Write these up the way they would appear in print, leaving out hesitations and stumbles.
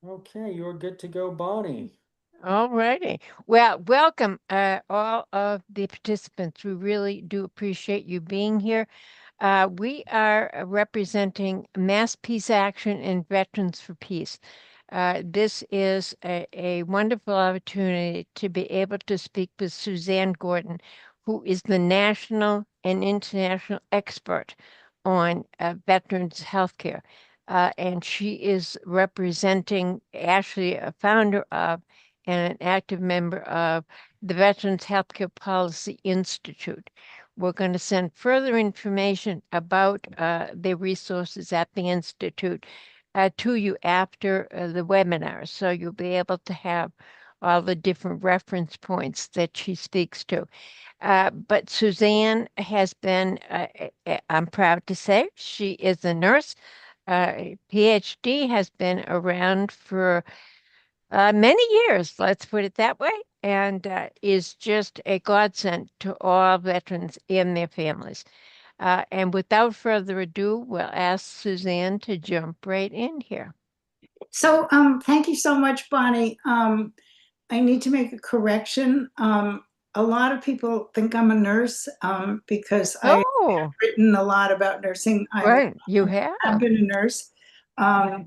Okay, you're good to go, Bonnie. All righty. Well, welcome, all of the participants. We really do appreciate you being here. We are representing Mass Peace Action and Veterans for Peace. This is a wonderful opportunity to be able to speak with Suzanne Gordon, who is the national and international expert on veterans healthcare. And she is representing, actually, a founder of and an active member of the Veterans Healthcare Policy Institute. We're going to send further information about the resources at the Institute to you after the webinar. So you'll be able to have all the different reference points that she speaks to. But Suzanne has been, I'm proud to say, she is a nurse. PhD has been around for many years, let's put it that way, and is just a godsend to all veterans and their families. And without further ado, we'll ask Suzanne to jump right in here. So, thank you so much, Bonnie. I need to make a correction. A lot of people think I'm a nurse because I have Oh, written a lot about nursing. right, you I've have. been a nurse. I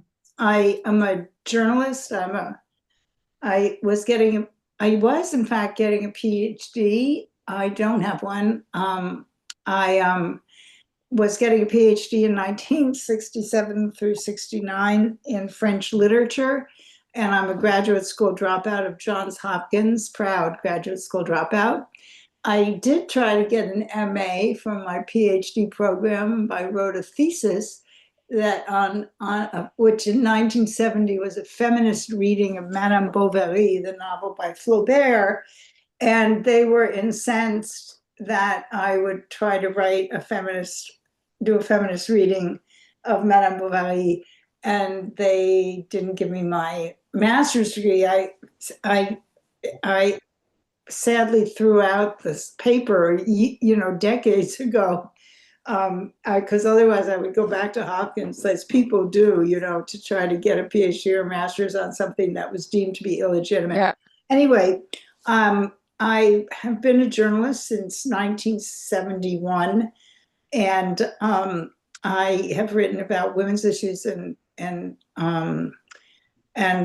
am a journalist. I was in fact getting a PhD. I don't have one. I was getting a PhD in 1967 through 69 in French literature. And I'm a graduate school dropout of Johns Hopkins, proud graduate school dropout. I did try to get an MA from my PhD program. I wrote a thesis that which in 1970 was a feminist reading of Madame Bovary, the novel by Flaubert, and they were incensed that I would try to do a feminist reading of Madame Bovary, and they didn't give me my master's degree. I sadly threw out this paper, decades ago, because otherwise I would go back to Hopkins, as people do, to try to get a PhD or master's on something that was deemed to be illegitimate. Yeah. Anyway, I have been a journalist since 1971, and I have written about women's issues and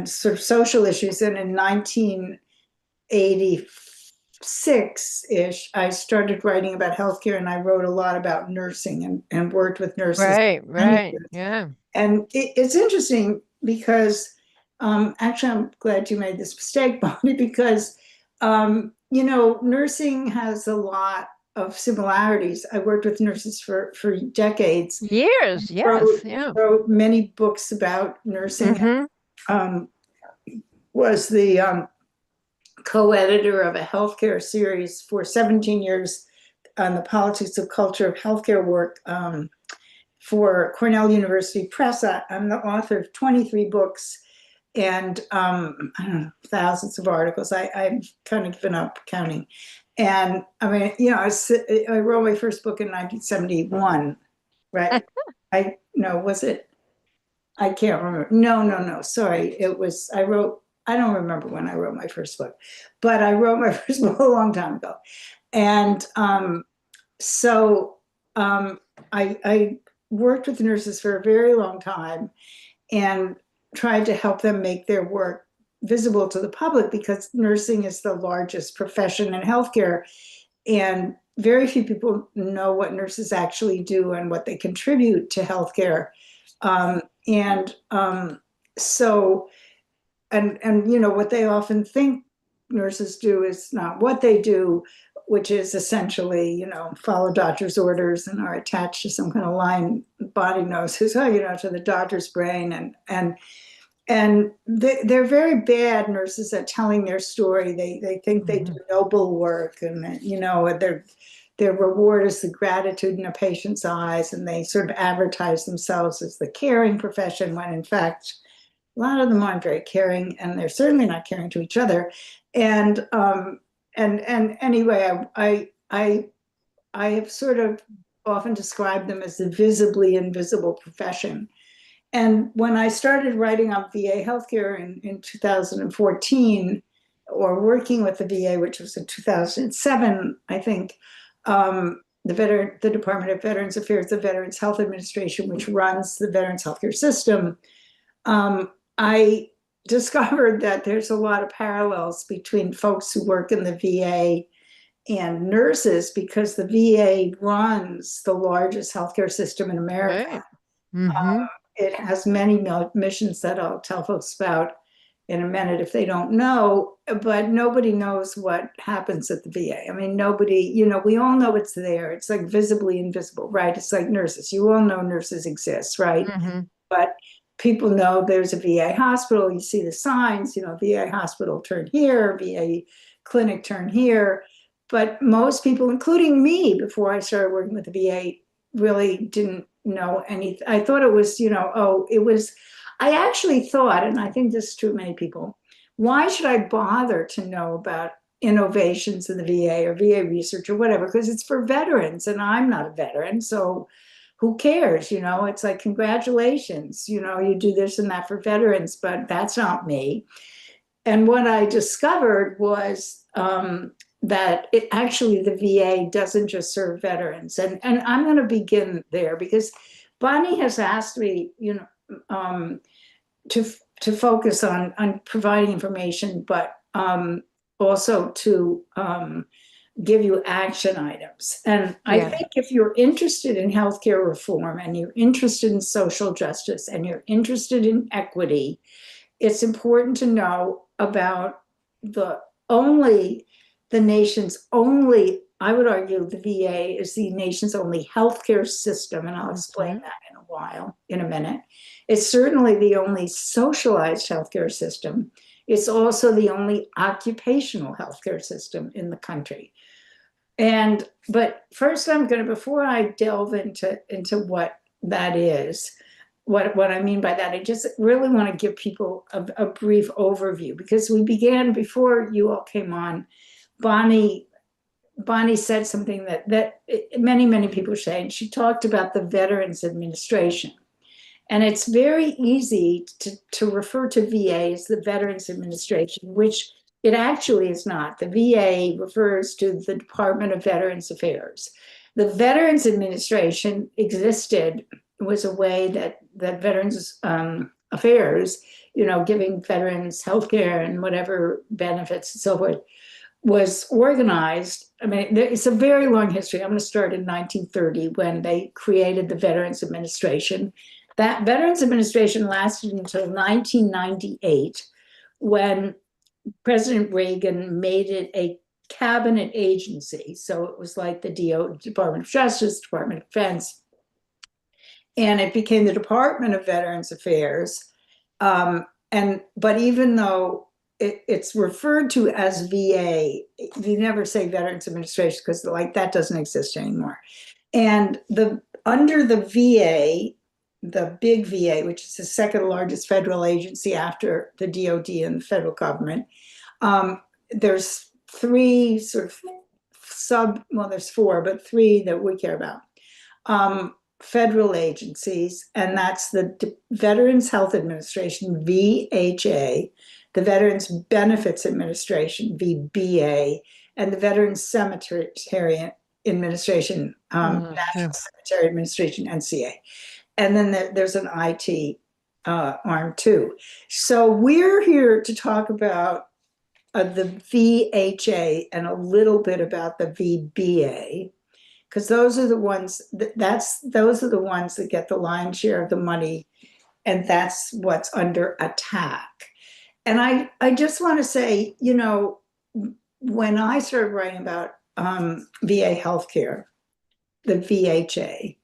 sort of social issues. And in 1986-ish, I started writing about healthcare, and I wrote a lot about nursing and worked with nurses. Right, yeah. And it's interesting because actually, I'm glad you made this mistake, Bonnie, because nursing has a lot of similarities. I worked with nurses for decades. Years, yes, yeah. Wrote many books about nursing. Mm-hmm. Was the co-editor of a healthcare series for 17 years on the politics of culture of healthcare work for Cornell University Press. I'm the author of 23 books and I don't know, thousands of articles. I've kind of given up counting. And I mean, I wrote my first book in 1971, right? Was it? I can't remember. No. Sorry. I don't remember when I wrote my first book, but I wrote my first book a long time ago. And I worked with nurses for a very long time and tried to help them make their work visible to the public, because nursing is the largest profession in healthcare. And very few people know what nurses actually do and what they contribute to healthcare. What they often think nurses do is not what they do, which is essentially, follow doctor's orders and are attached to some kind of line body knows, to the doctor's brain. And they're very bad nurses at telling their story. They think they do noble work, and their reward is the gratitude in a patient's eyes, and they sort of advertise themselves as the caring profession, when in fact a lot of them aren't very caring, and they're certainly not caring to each other. And anyway, I I have sort of often described them as the visibly invisible profession. And when I started writing on VA healthcare in 2014, or working with the VA, which was in 2007, I think, the Department of Veterans Affairs, the Veterans Health Administration, which runs the Veterans Healthcare System, I discovered that there's a lot of parallels between folks who work in the VA and nurses, because the VA runs the largest healthcare system in America. Right. Mm-hmm. It has many missions that I'll tell folks about in a minute if they don't know, but nobody knows what happens at the VA. I mean, nobody, we all know it's there. It's like visibly invisible, right? It's like nurses. You all know nurses exist, right? Mm-hmm. But people know there's a VA hospital. You see the signs, VA hospital turn here, VA clinic turn here. But most people, including me, before I started working with the VA, really didn't know anything. I thought it was, I actually thought, and I think this is true of many people, why should I bother to know about innovations in the VA or VA research or whatever? Because it's for veterans, and I'm not a veteran, so who cares? It's like, congratulations, you do this and that for veterans, but that's not me. And what I discovered was that it actually, the VA doesn't just serve veterans. And I'm going to begin there, because Bonnie has asked me, to focus on providing information, but also to give you action items. And I think if you're interested in healthcare reform, and you're interested in social justice, and you're interested in equity, it's important to know about the nation's only, I would argue the VA is the nation's only healthcare system, and I'll explain that in a minute. It's certainly the only socialized healthcare system. It's also the only occupational healthcare system in the country. But first, before I delve into what that is, what I mean by that, I just really want to give people a brief overview, because we began, before you all came on, Bonnie said something that many people say, and she talked about the Veterans Administration. And it's very easy to refer to VA as the Veterans Administration, which it actually is not. The VA refers to the Department of Veterans Affairs. The Veterans Administration existed, was a way that Veterans Affairs, giving veterans healthcare and whatever benefits and so forth, was organized. I mean, it's a very long history. I'm going to start in 1930, when they created the Veterans Administration. That Veterans Administration lasted until 1998, when President Reagan made it a cabinet agency. So it was like the Department of Justice, Department of Defense, and it became the Department of Veterans Affairs. But even though it's referred to as VA, you never say Veterans Administration, because that doesn't exist anymore. And under the VA, the big VA, which is the second largest federal agency after the DoD and the federal government, there's three sort of there's four, but three that we care about. Federal agencies, and that's the Veterans Health Administration, VHA, the Veterans Benefits Administration, VBA, and the Veterans Cemetery Administration, National Cemetery Administration, NCA. And then there's an IT arm too. So we're here to talk about the VHA and a little bit about the VBA, because those are the ones that get the lion's share of the money, and that's what's under attack. And I just want to say, when I started writing about VA healthcare, the VHA,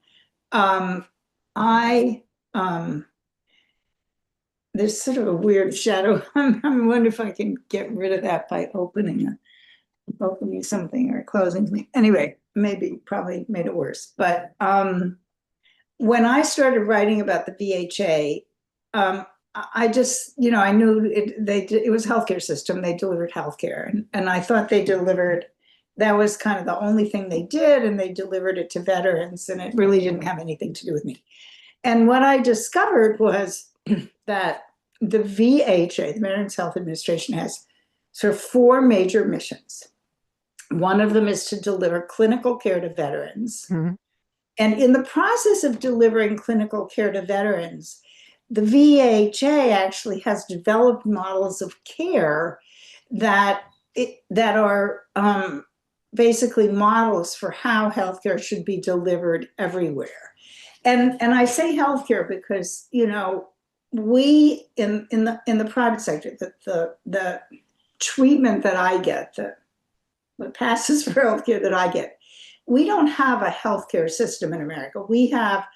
there's sort of a weird shadow. I wonder if I can get rid of that by opening something or closing something. Anyway, probably made it worse. But when I started writing about the VHA, I just, I knew it was a healthcare system. They delivered healthcare, and I thought they delivered that was kind of the only thing they did, and they delivered it to veterans, and it really didn't have anything to do with me. And what I discovered was that the VHA, the Veterans Health Administration, has sort of four major missions. One of them is to deliver clinical care to veterans. Mm-hmm. And in the process of delivering clinical care to veterans, the VHA actually has developed models of care that are basically models for how healthcare should be delivered everywhere. And I say healthcare because, you know, we in the private sector, the treatment that I get, what passes for healthcare that I get, we don't have a healthcare system in America. We have,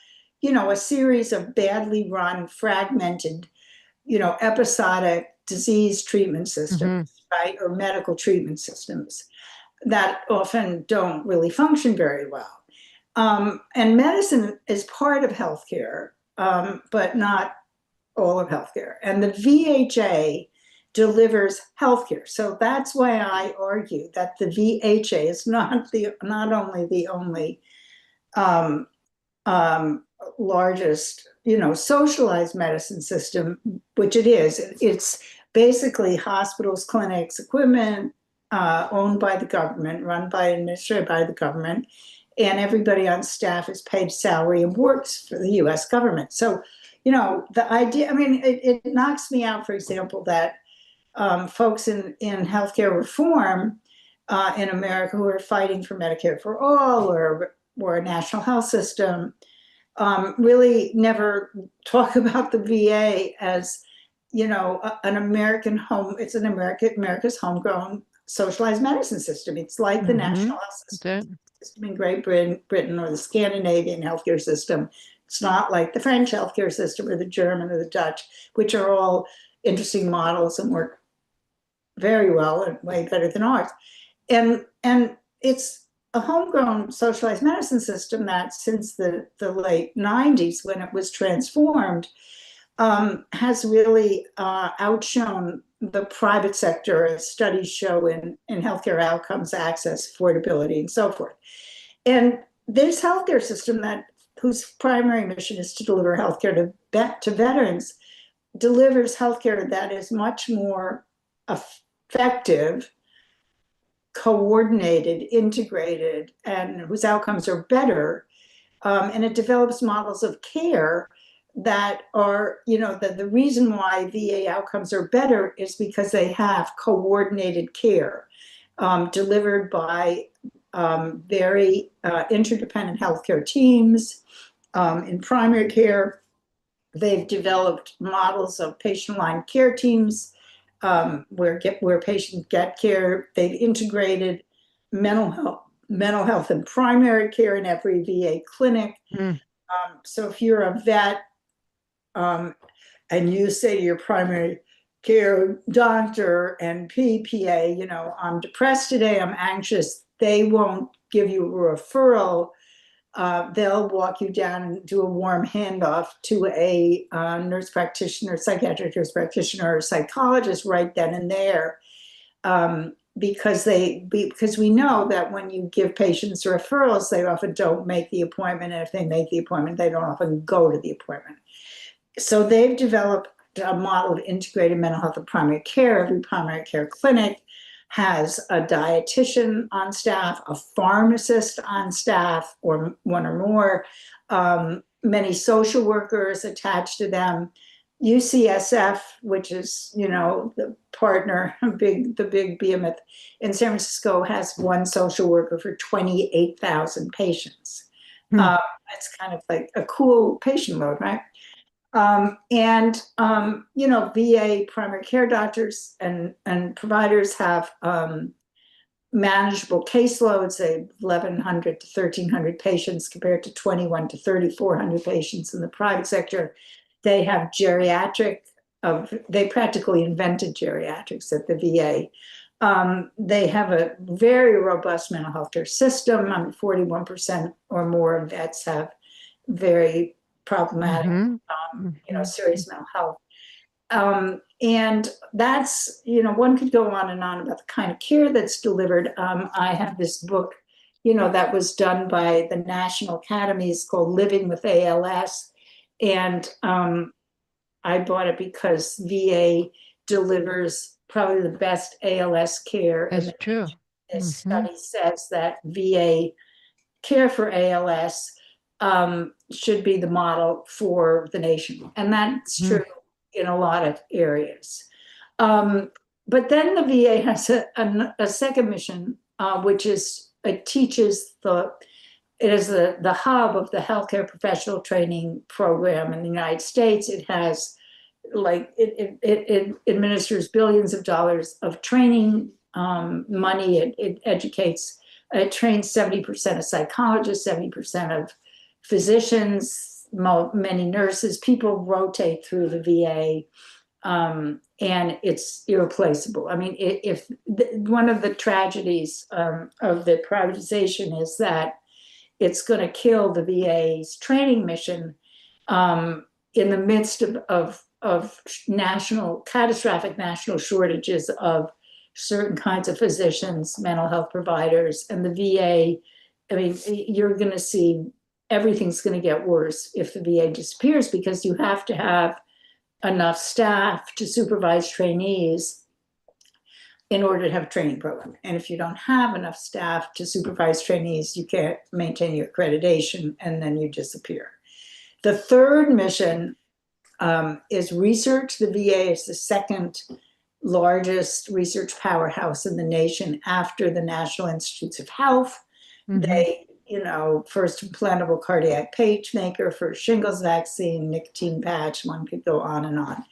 you know, a series of badly run, fragmented, you know, episodic disease treatment systems, right, or medical treatment systems that often don't really function very well. And medicine is part of healthcare, but not all of healthcare. And the VHA delivers healthcare. So that's why I argue that the VHA is not only the only largest, you know, socialized medicine system, which it is. It's basically hospitals, clinics, equipment owned by the government, run by, administered by the government, and everybody on staff is paid salary and works for the U.S. government. So, you know, the idea, I mean, it knocks me out, for example, that folks in healthcare reform in America who are fighting for Medicare for all or a national health system really never talk about the VA as, you know, an American home. It's America's homegrown socialized medicine system. It's like the national health system in Great Britain or the Scandinavian healthcare system. It's not like the French healthcare system or the German or the Dutch, which are all interesting models and work very well and way better than ours. And it's a homegrown socialized medicine system that since the late 90s, when it was transformed, has really outshone the private sector, as studies show in healthcare outcomes, access, affordability, and so forth. And this healthcare system whose primary mission is to deliver healthcare to veterans delivers healthcare that is much more effective, coordinated, integrated, and whose outcomes are better. And it develops models of care that are, you know, the reason why VA outcomes are better is because they have coordinated care delivered by very interdependent healthcare teams. In primary care, they've developed models of patient-aligned care teams where patients get care. They've integrated mental health and primary care in every VA clinic. So if you're a vet and you say to your primary care doctor and PPA, you know, I'm depressed today, I'm anxious, they won't give you a referral. They'll walk you down and do a warm handoff to a nurse practitioner, psychiatric nurse practitioner, or psychologist right then and there, because we know that when you give patients referrals, they often don't make the appointment, and if they make the appointment, they don't often go to the appointment. So they've developed a model of integrated mental health and primary care. Every primary care clinic has a dietitian on staff, a pharmacist on staff, or one or more, many social workers attached to them. UCSF, which is, you know, the partner, the big behemoth in San Francisco, has one social worker for 28,000 patients. It's kind of like a cool patient load, right? You know, VA primary care doctors and providers have manageable caseloads, say 1,100 to 1,300 patients compared to 2,100 to 3,400 patients in the private sector. They have they practically invented geriatrics at the VA. They have a very robust mental health care system. 41% or more of vets have very problematic, you know, serious mental health. And that's, one could go on and on about the kind of care that's delivered. I have this book, that was done by the National Academies called Living with ALS. And I bought it because VA delivers probably the best ALS care. That's And true. this study says that VA care for ALS should be the model for the nation. And that's true in a lot of areas. But then the VA has a second mission, which is it teaches it is the hub of the healthcare professional training program in the United States. It has it administers billions of dollars of training money. It educates, it trains 70% of psychologists, 70% of physicians, many nurses. People rotate through the VA. And it's irreplaceable. I mean, one of the tragedies of the privatization is that it's going to kill the VA's training mission in the midst of catastrophic national shortages of certain kinds of physicians, mental health providers, and the VA. I mean, you're going to see everything's going to get worse if the VA disappears, because you have to have enough staff to supervise trainees in order to have a training program. And if you don't have enough staff to supervise trainees, you can't maintain your accreditation, and then you disappear. The third mission is research. The VA is the second largest research powerhouse in the nation after the National Institutes of Health. They, first implantable cardiac pacemaker, first shingles vaccine, nicotine patch, one could go on and on.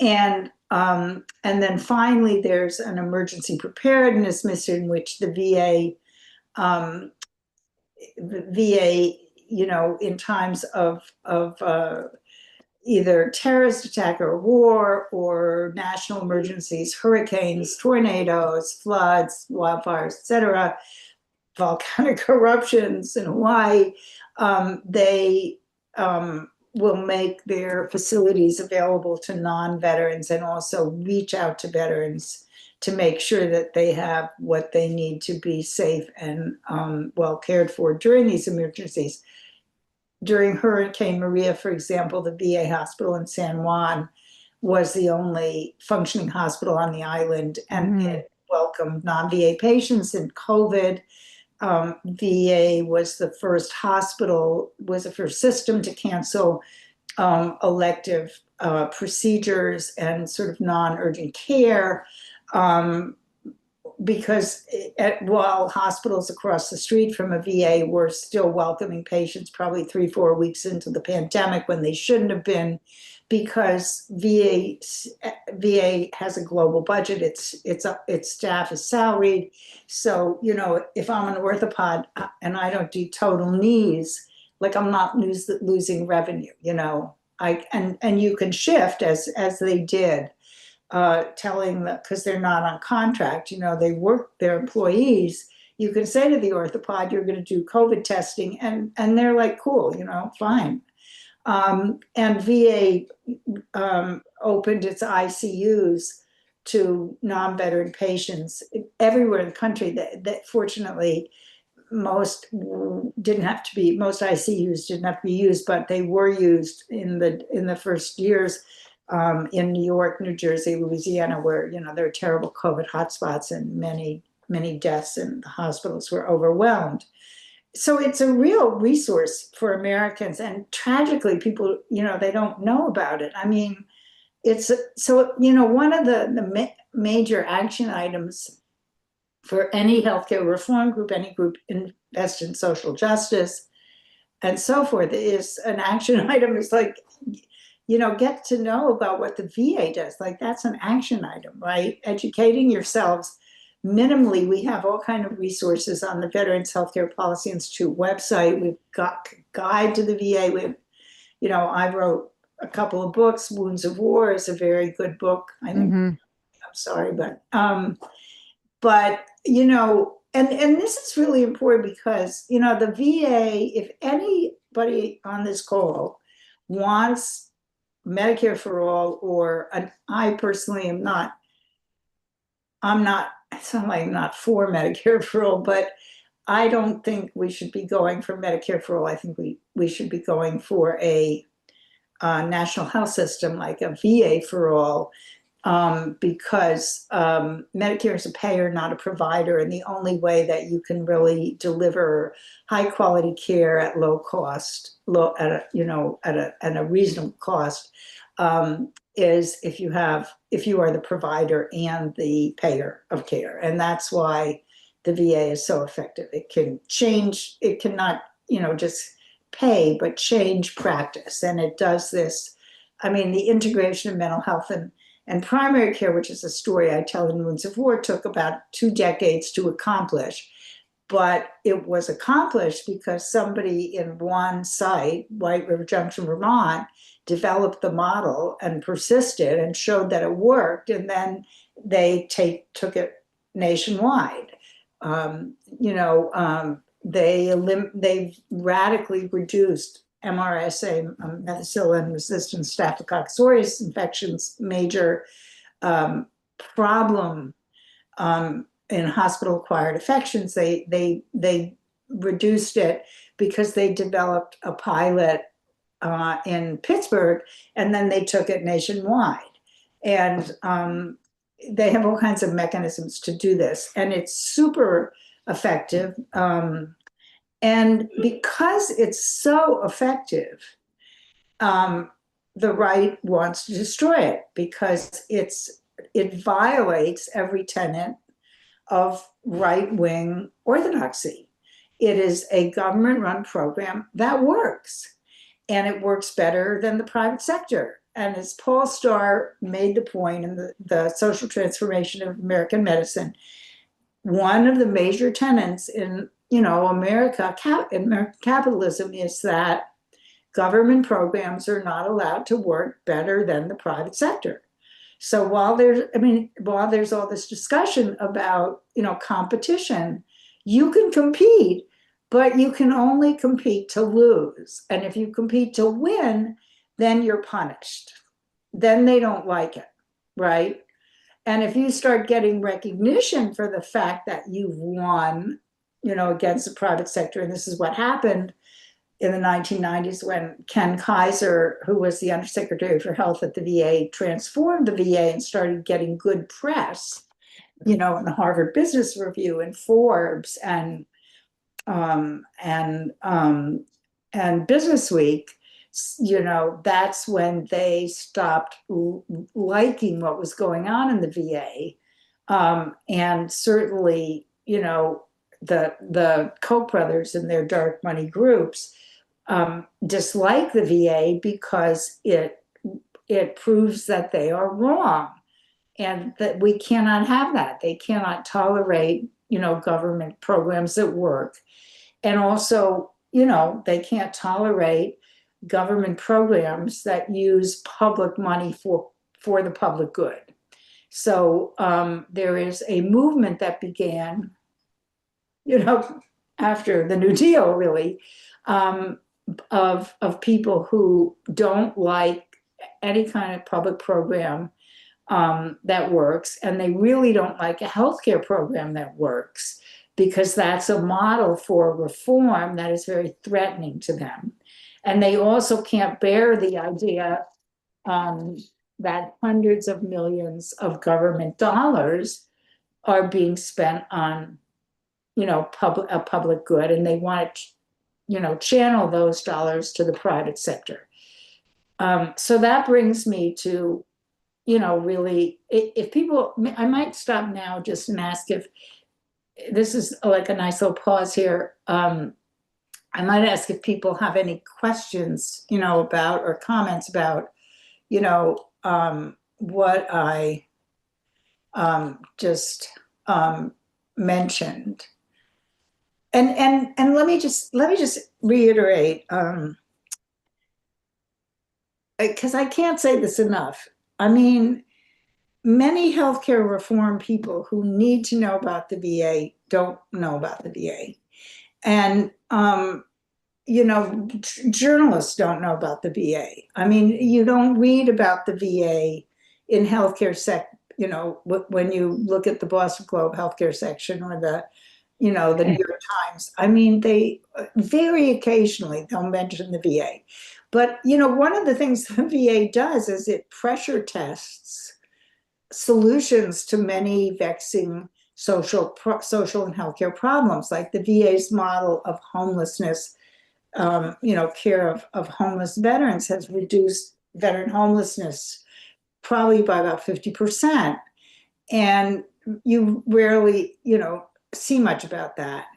And then finally, there's an emergency preparedness mission, which the VA, in times of either terrorist attack or war or national emergencies, hurricanes, tornadoes, floods, wildfires, etc., volcanic eruptions in Hawaii, they will make their facilities available to non-veterans and also reach out to veterans to make sure that they have what they need to be safe and well cared for during these emergencies. During Hurricane Maria, for example, the VA hospital in San Juan was the only functioning hospital on the island, and it welcomed non-VA patients. In COVID, VA was the first system to cancel elective procedures and sort of non-urgent care, because while hospitals across the street from a VA were still welcoming patients probably 3-4 weeks into the pandemic when they shouldn't have been, because VA has a global budget. Its staff is salaried. So, if I'm an orthopod and I don't do total knees, I'm not losing revenue, and you can shift as they did, telling them, because they're not on contract, they work, their employees. You can say to the orthopod, you're going to do COVID testing, and they're like, cool, fine. And VA opened its ICUs to non-veteran patients everywhere in the country. That fortunately, most ICUs didn't have to be used, but they were used in the first years in New York, New Jersey, Louisiana, where there are terrible COVID hotspots and many deaths, and the hospitals were overwhelmed. So it's a real resource for Americans, and tragically, people, they don't know about it. I mean, one of the major action items for any healthcare reform group, any group invest in social justice and so forth, is an action item is get to know about what the VA does. That's an action item, right? Educating yourselves. Minimally, we have all kind of resources on the Veterans Healthcare Policy Institute website. We've got guide to the VA. I wrote a couple of books. Wounds of War is a very good book. I think, I'm sorry, but and this is really important because, the VA, if anybody on this call wants Medicare for all, or I personally am not, it's not like I'm not for Medicare for all, but I don't think we should be going for Medicare for all. I think we should be going for a national health system like a VA for all, because Medicare is a payer, not a provider, and the only way that you can really deliver high quality care at low cost, at a reasonable cost, is if you are the provider and the payer of care, and that's why the VA is so effective. It can change. It cannot, just pay, but change practice, and it does this. I mean, the integration of mental health and primary care, which is a story I tell in Wounds of War, took about 2 decades to accomplish. But it was accomplished because somebody in one site, White River Junction, Vermont, developed the model and persisted and showed that it worked. And then they took it nationwide. They radically reduced MRSA, methicillin-resistant Staphylococcus aureus infections, major problem in hospital-acquired infections. They reduced it because they developed a pilot in Pittsburgh, and then they took it nationwide. And they have all kinds of mechanisms to do this, and it's super effective. And because it's so effective, the right wants to destroy it because it violates every tenet of right-wing orthodoxy. It is a government-run program that works, and it works better than the private sector. And as Paul Starr made the point in the Social Transformation of American Medicine, one of the major tenets in American capitalism is that government programs are not allowed to work better than the private sector. So while there's all this discussion about competition, you can compete, but you can only compete to lose. And if you compete to win, then you're punished. Then they don't like it, right? And if you start getting recognition for the fact that you've won, against the private sector, and this is what happened in the 1990s when Ken Kaiser, who was the Undersecretary for Health at the VA, transformed the VA and started getting good press, in the Harvard Business Review and Forbes and Business Week. That's when they stopped liking what was going on in the VA. And certainly, the Koch brothers and their dark money groups dislike the VA because it proves that they are wrong, and that we cannot have that. They cannot tolerate, government programs that work. And also, they can't tolerate government programs that use public money for the public good. So there is a movement that began, after the New Deal, really, of people who don't like any kind of public program that works, and they really don't like a healthcare program that works, because that's a model for reform that is very threatening to them. And they also can't bear the idea that hundreds of millions of government dollars are being spent on, a public good, and they want to, channel those dollars to the private sector. So that brings me to, really, if people, I might stop now just and ask if this is like a nice little pause here. I might ask if people have any questions, about, or comments about, what I just mentioned. And let me just reiterate, because I can't say this enough. I mean, many healthcare reform people who need to know about the VA don't know about the VA. And, you know, journalists don't know about the VA. I mean, you don't read about the VA in healthcare you know, when you look at the Boston Globe healthcare section or the, you know, the New York Times. I mean, they very occasionally they'll mention the VA. But, you know, one of the things the VA does is it pressure tests solutions to many vexing social and healthcare problems, like the VA's model of homelessness. You know, care of homeless veterans has reduced veteran homelessness probably by about 50%. And you rarely, you know, see much about that.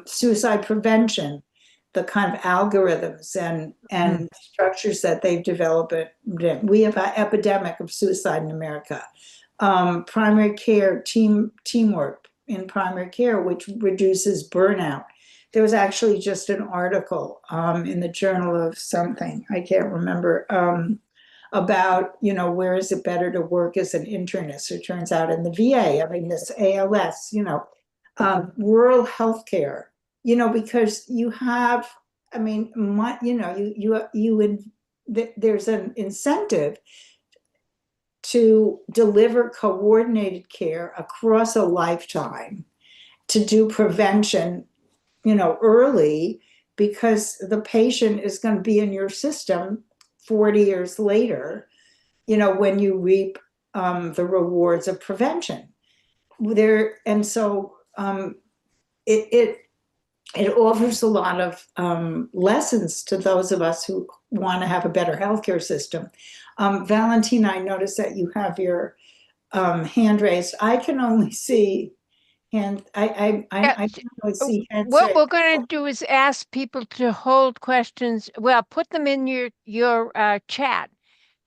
Suicide prevention, the kind of algorithms and structures that they've developed. We have an epidemic of suicide in America. Primary care, teamwork in primary care, which reduces burnout. There was actually just an article in the Journal of something, I can't remember, about, you know, where is it better to work as an internist? It turns out in the VA, I mean, this ALS, you know, rural healthcare, you know, because you have, I mean, you know, there's an incentive to deliver coordinated care across a lifetime, to do prevention, you know, early, because the patient is going to be in your system 40 years later, you know, when you reap the rewards of prevention. And so it offers a lot of lessons to those of us who want to have a better healthcare system. Valentina, I noticed that you have your hand raised. I can only see I can't really see hands What raised. we're going to do is ask people to hold questions. Well, put them in your chat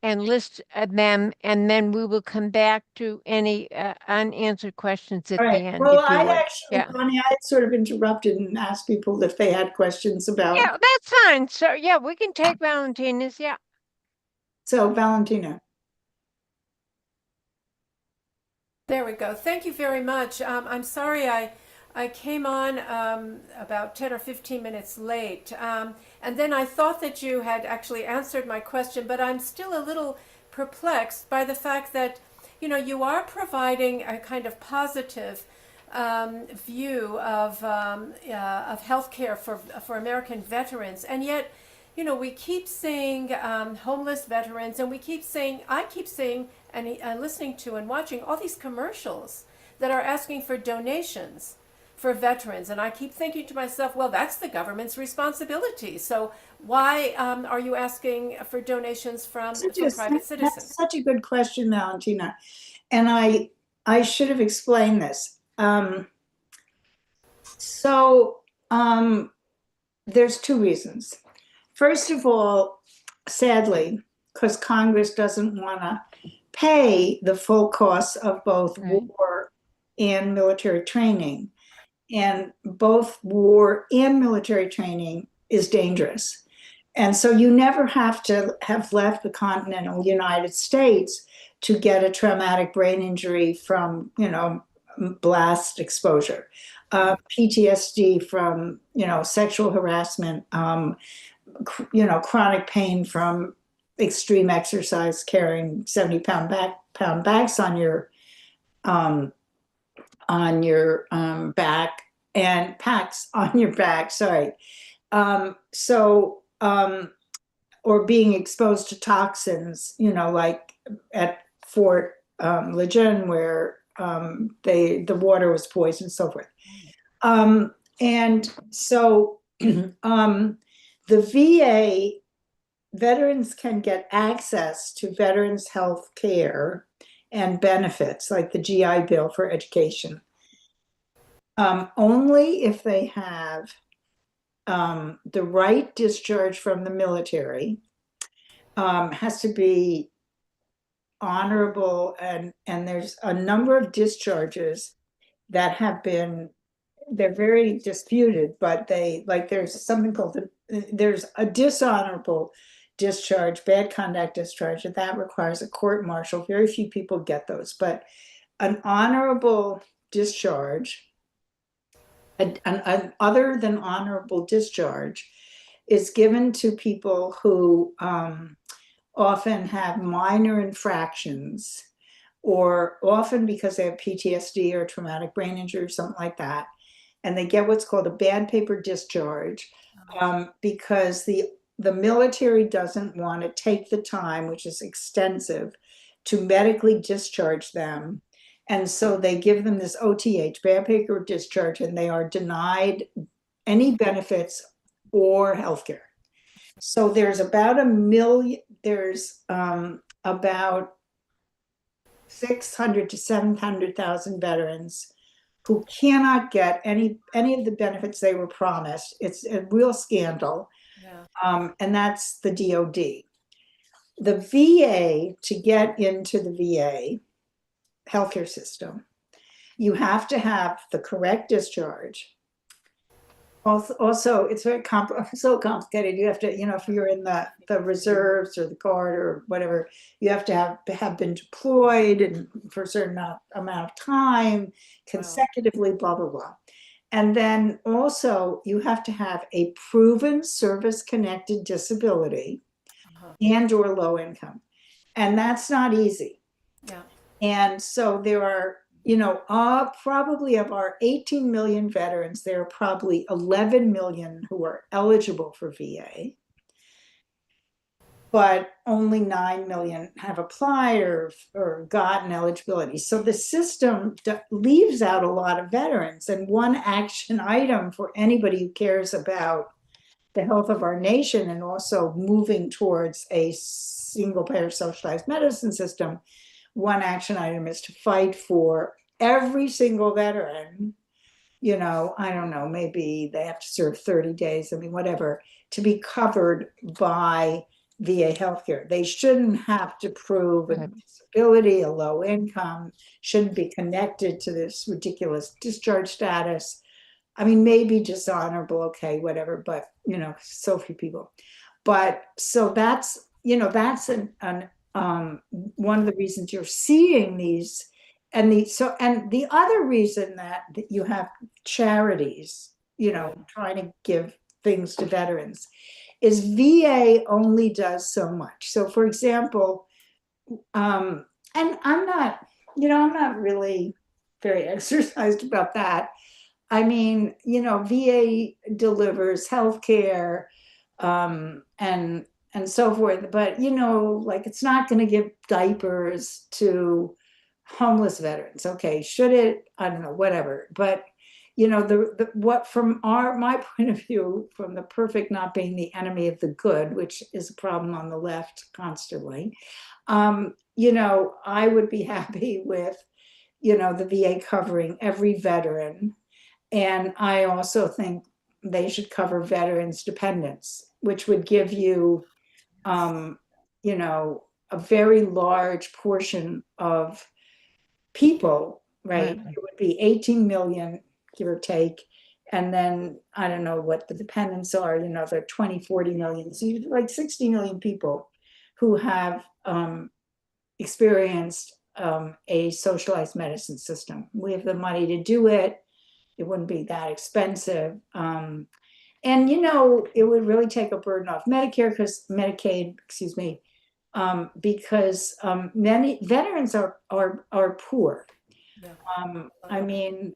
and list them, and then we will come back to any unanswered questions at All the right. end. Well, If you I would. actually, Yeah. Bonnie, I sort of interrupted and asked people if they had questions about. Yeah, that's fine. So yeah, we can take Valentina's. Yeah. So, Valentina. There we go. Thank you very much. I'm sorry I came on about 10 or 15 minutes late. And then I thought that you had actually answered my question, but I'm still a little perplexed by the fact that, you know, you are providing a kind of positive view of healthcare for American veterans. And yet, you know, we keep saying homeless veterans, and I keep saying, and listening to and watching all these commercials that are asking for donations for veterans. And I keep thinking to myself, well, that's the government's responsibility. So why are you asking for donations from private citizens? That's such a good question, Valentina. And I should have explained this. There's two reasons. First of all, sadly, because Congress doesn't want to pay the full costs of both war and military training. And both war and military training is dangerous. And so you never have to have left the continental United States to get a traumatic brain injury from, you know, blast exposure, PTSD from, you know, sexual harassment, you know, chronic pain from extreme exercise, carrying 70-pound bags on your back, and packs on your back. Sorry. Or being exposed to toxins, you know, like at Fort Lejeune, where the water was poisoned, so forth. And so the VA, veterans can get access to veterans health care and benefits like the GI Bill for education, only if they have the right discharge from the military, has to be honorable, and there's a number of discharges that have been, they're very disputed, but there's something called there's a dishonorable discharge, bad conduct discharge, and that requires a court martial. Very few people get those, but an honorable discharge, an other than honorable discharge, is given to people who often have minor infractions, or often because they have PTSD or traumatic brain injury or something like that. And they get what's called a bad paper discharge because the military doesn't want to take the time, which is extensive, to medically discharge them. And so they give them this OTH, bad paper discharge, and they are denied any benefits or healthcare. So there's about about 600 to 700,000 veterans who cannot get any of the benefits they were promised. It's a real scandal. Yeah. And that's the DOD. The VA, to get into the VA healthcare system, you have to have the correct discharge. Also, it's so complicated. You have to, if you're in the reserves or the Guard or whatever, you have to have been deployed and for a certain amount of time consecutively, blah, blah, blah. And then also you have to have a proven service-connected disability and or low income. And that's not easy. Yeah. And so there are, probably of our 18 million veterans, there are probably 11 million who are eligible for VA, but only 9 million have applied or gotten eligibility. So the system leaves out a lot of veterans. And one action item for anybody who cares about the health of our nation and also moving towards a single payer socialized medicine system, one action item is to fight for every single veteran, I don't know, maybe they have to serve 30 days, whatever, to be covered by VA healthcare. They shouldn't have to prove a disability, a low income, shouldn't be connected to this ridiculous discharge status. Maybe dishonorable, okay, whatever, but, so few people. But so that's one of the reasons you're seeing these, and the other reason that you have charities, trying to give things to veterans, is VA only does so much. So, for example, and I'm not really very exercised about that. VA delivers healthcare, and so forth. But, it's not going to give diapers to homeless veterans. Okay, should it? I don't know, whatever. But, what from my point of view, from the perfect not being the enemy of the good, which is a problem on the left constantly, I would be happy with, the VA covering every veteran. And I also think they should cover veterans' dependents, which would give you, a very large portion of people, right? It would be 18 million, give or take. And then I don't know what the dependents are, they're 20, 40 million. So you like 60 million people who have experienced a socialized medicine system. We have the money to do it. It wouldn't be that expensive. And, it would really take a burden off Medicaid, because many veterans are poor.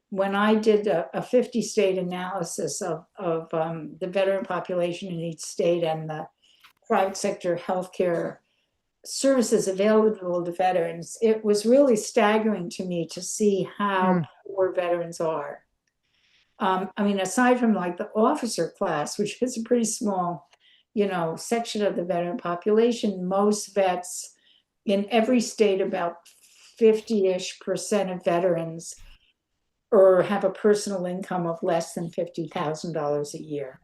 When I did a 50-state analysis of the veteran population in each state and the private sector healthcare services available to veterans, it was really staggering to me to see how poor veterans are. Aside from like the officer class, which is a pretty small, section of the veteran population, most vets in every state, about 50-ish% of veterans have a personal income of less than $50,000 a year,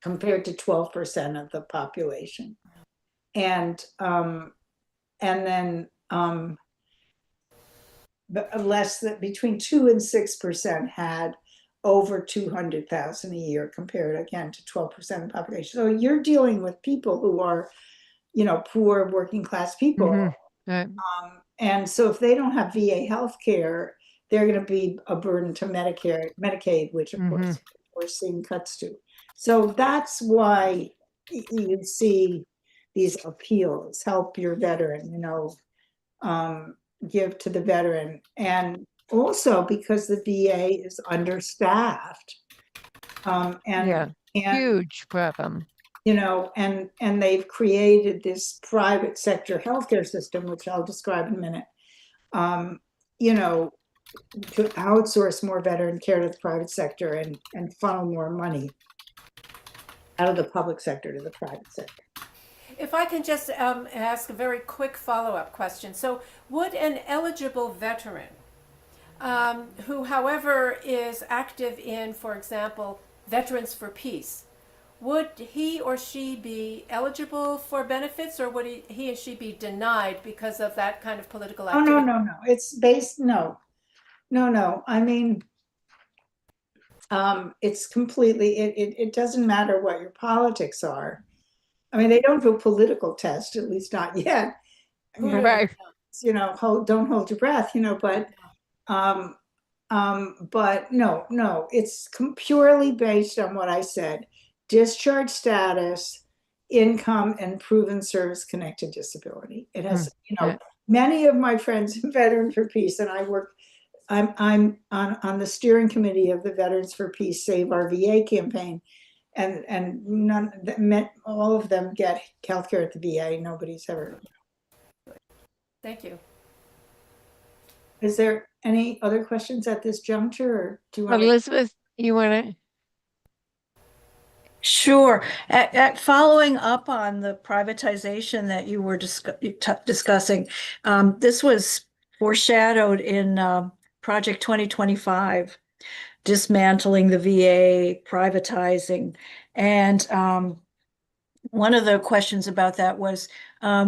compared to 12% of the population. And then less than between 2 and 6% had over 200,000 a year, compared again to 12% of the population. So you're dealing with people who are, poor working class people. And so if they don't have VA health care, they're going to be a burden to Medicaid, which of course we're seeing cuts to. So that's why you see these appeals, help your veteran, give to the veteran. And also because the VA is understaffed. And Huge problem. and they've created this private sector healthcare system, which I'll describe in a minute, to outsource more veteran care to the private sector and funnel more money out of the public sector to the private sector. If I can just ask a very quick follow-up question. So would an eligible veteran who, however, is active in, for example, Veterans for Peace, would he or she be eligible for benefits, or would he or she be denied because of that kind of political activity? Oh, no. It's based, no. I mean, it's completely, it doesn't matter what your politics are. I mean, they don't do a political test, at least not yet. Right. Don't hold your breath, but no, it's purely based on what I said: discharge status, income, and proven service-connected disability. It has, many of my friends in Veterans for Peace, and I'm on the steering committee of the Veterans for Peace Save Our VA campaign, and all of them get healthcare at the VA. Nobody's ever. Thank you. Is there any other questions at this juncture, or do you want Elizabeth, you want to? Sure. Following up on the privatization that you were discussing, this was foreshadowed in Project 2025, dismantling the VA, privatizing. And one of the questions about that was,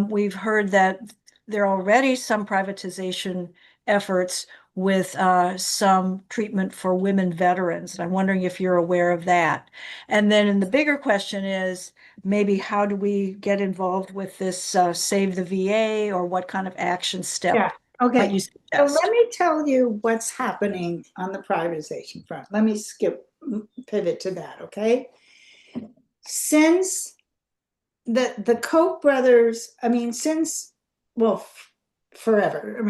we've heard that there are already some privatization efforts with some treatment for women veterans. And I'm wondering if you're aware of that. And then the bigger question is, maybe how do we get involved with this Save the VA, or what kind of action step? Yeah. Okay. You So suggest? let me tell you what's happening on the privatization front. Let me pivot to that, okay? Since the Koch brothers, forever.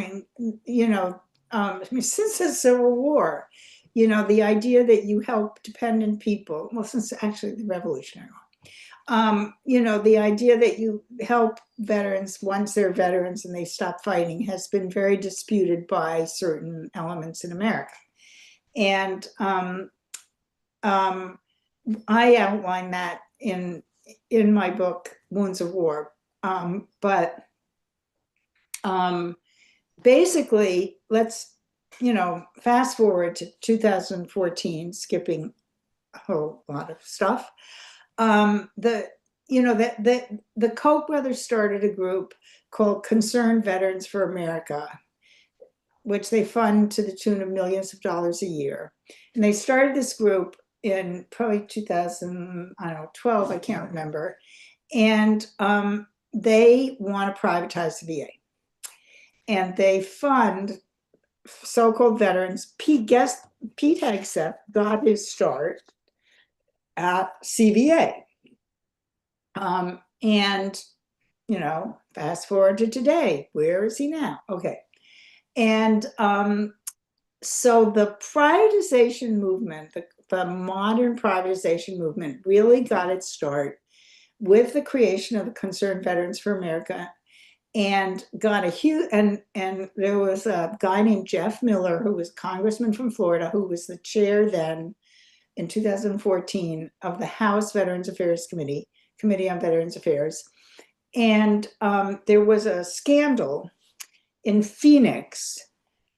Since the Civil War, the idea that you help dependent people, since actually the Revolutionary War, the idea that you help veterans once they're veterans and they stop fighting has been very disputed by certain elements in America. And I outline that in my book, Wounds of War. Basically, let's, fast forward to 2014, skipping a whole lot of stuff. The Koch brothers started a group called Concerned Veterans for America, which they fund to the tune of millions of dollars a year. And they started this group in probably 2012, I can't remember. And they want to privatize the VA. And they fund so-called veterans. Pete Hegseth got his start at CVA. And, fast forward to today, where is he now? Okay. And so the privatization movement, the modern privatization movement, really got its start with the creation of the Concerned Veterans for America, and got a huge, and there was a guy named Jeff Miller, who was congressman from Florida, who was the chair then in 2014 of the House Veterans Affairs Committee on Veterans Affairs. And there was a scandal in Phoenix,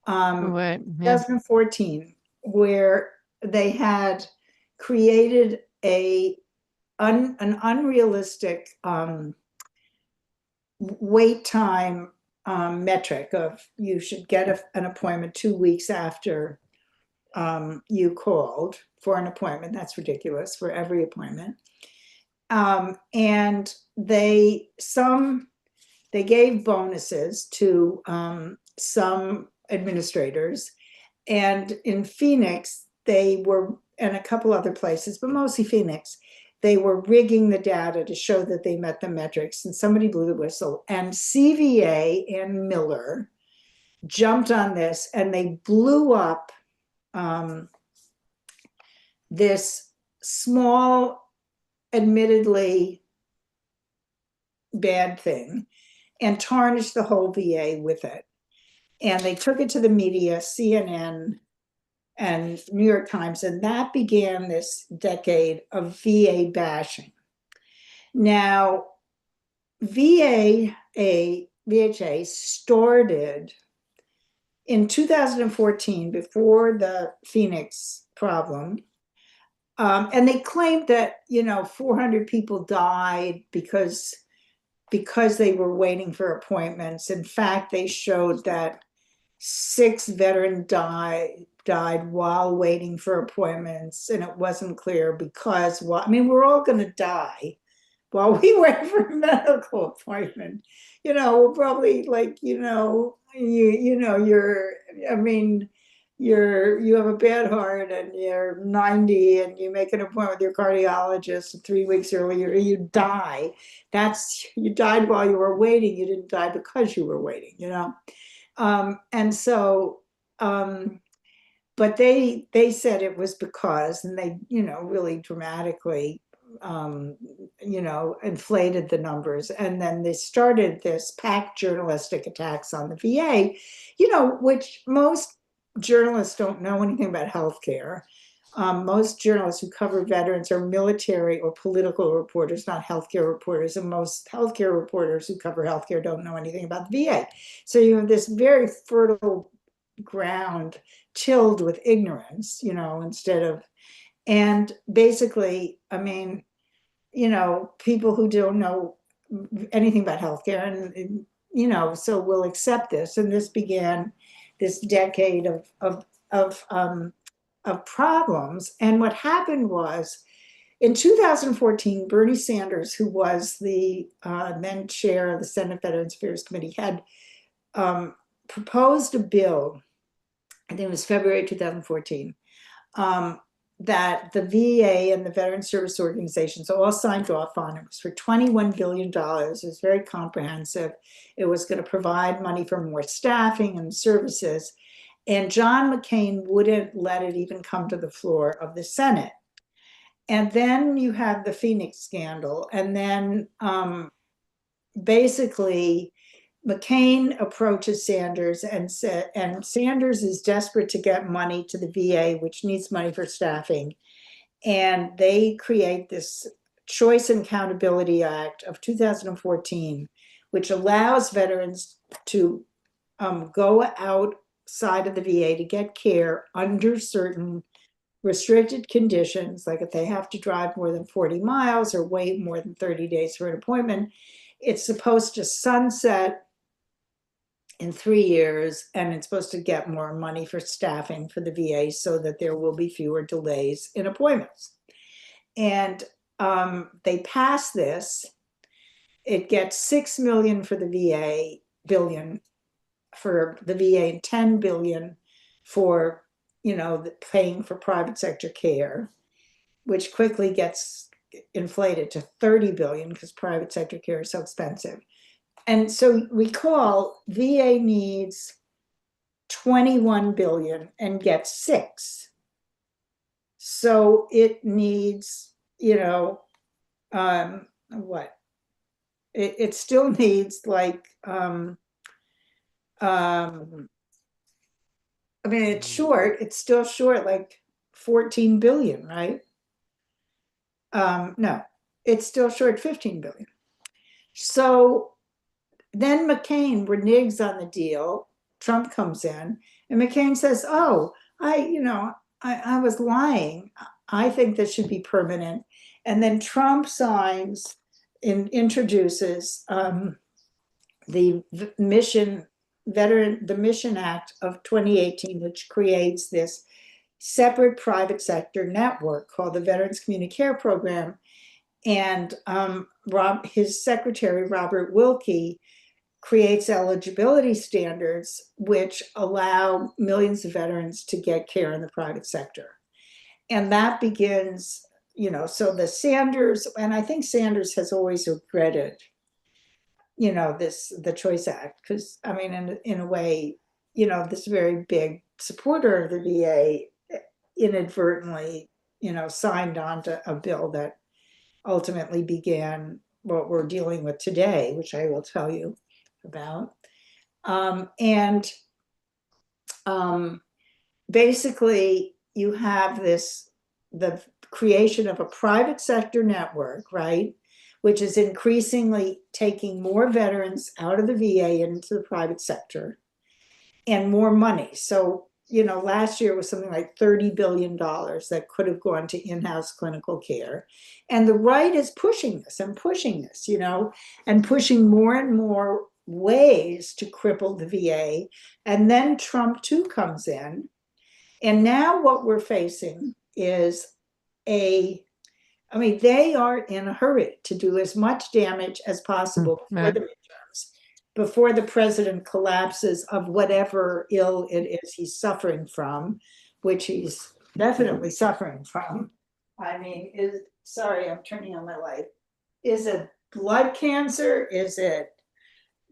2014, where they had created an unrealistic wait time metric of you should get an appointment 2 weeks after you called for an appointment. That's ridiculous, for every appointment. And they gave bonuses to some administrators. And in Phoenix, they were, and a couple other places, but mostly Phoenix, they were rigging the data to show that they met the metrics, and somebody blew the whistle. And CVA and Miller jumped on this, and they blew up this small, admittedly bad thing, and tarnished the whole VA with it. And they took it to the media, CNN and New York Times, and that began this decade of VA bashing. Now, VHA started in 2014, before the Phoenix problem, and they claimed that 400 people died because they were waiting for appointments. In fact, they showed that 6 veterans died while waiting for appointments, and it wasn't clear because, well, I mean, we're all going to die while we wait for a medical appointment. We're probably like, you have a bad heart and you're 90 and you make an appointment with your cardiologist 3 weeks earlier, you die. You died while you were waiting. You didn't die because you were waiting, and so, but they said it was because, and they, really dramatically, inflated the numbers. And then they started this packed journalistic attacks on the VA, which most journalists don't know anything about healthcare. Most journalists who cover veterans are military or political reporters, not healthcare reporters. And most healthcare reporters who cover healthcare don't know anything about the VA. So you have this very fertile ground tilled with ignorance, instead of, and basically, I mean, people who don't know anything about healthcare and, so will accept this. And this began this decade of problems. And what happened was, in 2014, Bernie Sanders, who was the then chair of the Senate Veterans Affairs Committee, had proposed a bill, I think it was February 2014, that the VA and the Veteran Service Organizations all signed off on. It was for $21 billion. It was very comprehensive. It was going to provide money for more staffing and services. And John McCain wouldn't let it even come to the floor of the Senate. And then you have the Phoenix scandal. And then basically McCain approaches Sanders and Sanders is desperate to get money to the VA, which needs money for staffing. And they create this Choice and Accountability Act of 2014, which allows veterans to go outside of the VA to get care under certain restricted conditions, like if they have to drive more than 40 miles or wait more than 30 days for an appointment. It's supposed to sunset in 3 years, and it's supposed to get more money for staffing for the VA so that there will be fewer delays in appointments. And they pass this. It gets $6 million for the VA, billion for the VA, and $10 billion for paying for private sector care, which quickly gets inflated to $30 billion because private sector care is so expensive. And so recall, VA needs $21 billion and gets 6. So it needs, what? It still needs like, I mean, it's still short, like 14 billion, right? No, it's still short 15 billion. So then McCain reneges on the deal. Trump comes in and McCain says, oh, I was lying. I think this should be permanent. And then Trump signs and introduces the Mission Act of 2018, which creates this separate private sector network called the Veterans Community Care Program. And his secretary, Robert Wilkie, creates eligibility standards which allow millions of veterans to get care in the private sector. and that begins, so the Sanders, and I think Sanders has always regretted, the Choice Act, because I mean, in a way, this very big supporter of the VA inadvertently, signed on to a bill that ultimately began what we're dealing with today, which I will tell you about. And basically, you have the creation of a private sector network, right? Which is increasingly taking more veterans out of the VA into the private sector and more money. So, last year was something like $30 billion that could have gone to in-house clinical care. And the right is pushing this and pushing this, and pushing more and more ways to cripple the VA. And then Trump too comes in. And now what we're facing is they are in a hurry to do as much damage as possible before the midterms, before the president collapses of whatever ill it is he's suffering from, which he's definitely suffering from. I mean, sorry, I'm turning on my light. Is it blood cancer? Is it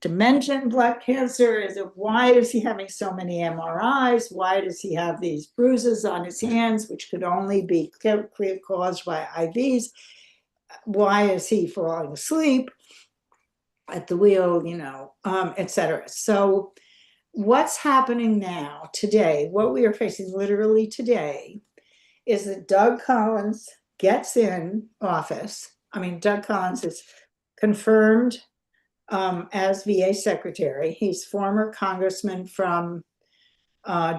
dementia, blood cancer? Is it, why is he having so many MRIs? Why does he have these bruises on his hands, which could only be caused by IVs? Why is he falling asleep at the wheel, et cetera? So what's happening now today, what we are facing literally today, is that Doug Collins gets in office. I mean, Doug Collins is confirmed as VA secretary. He's former congressman from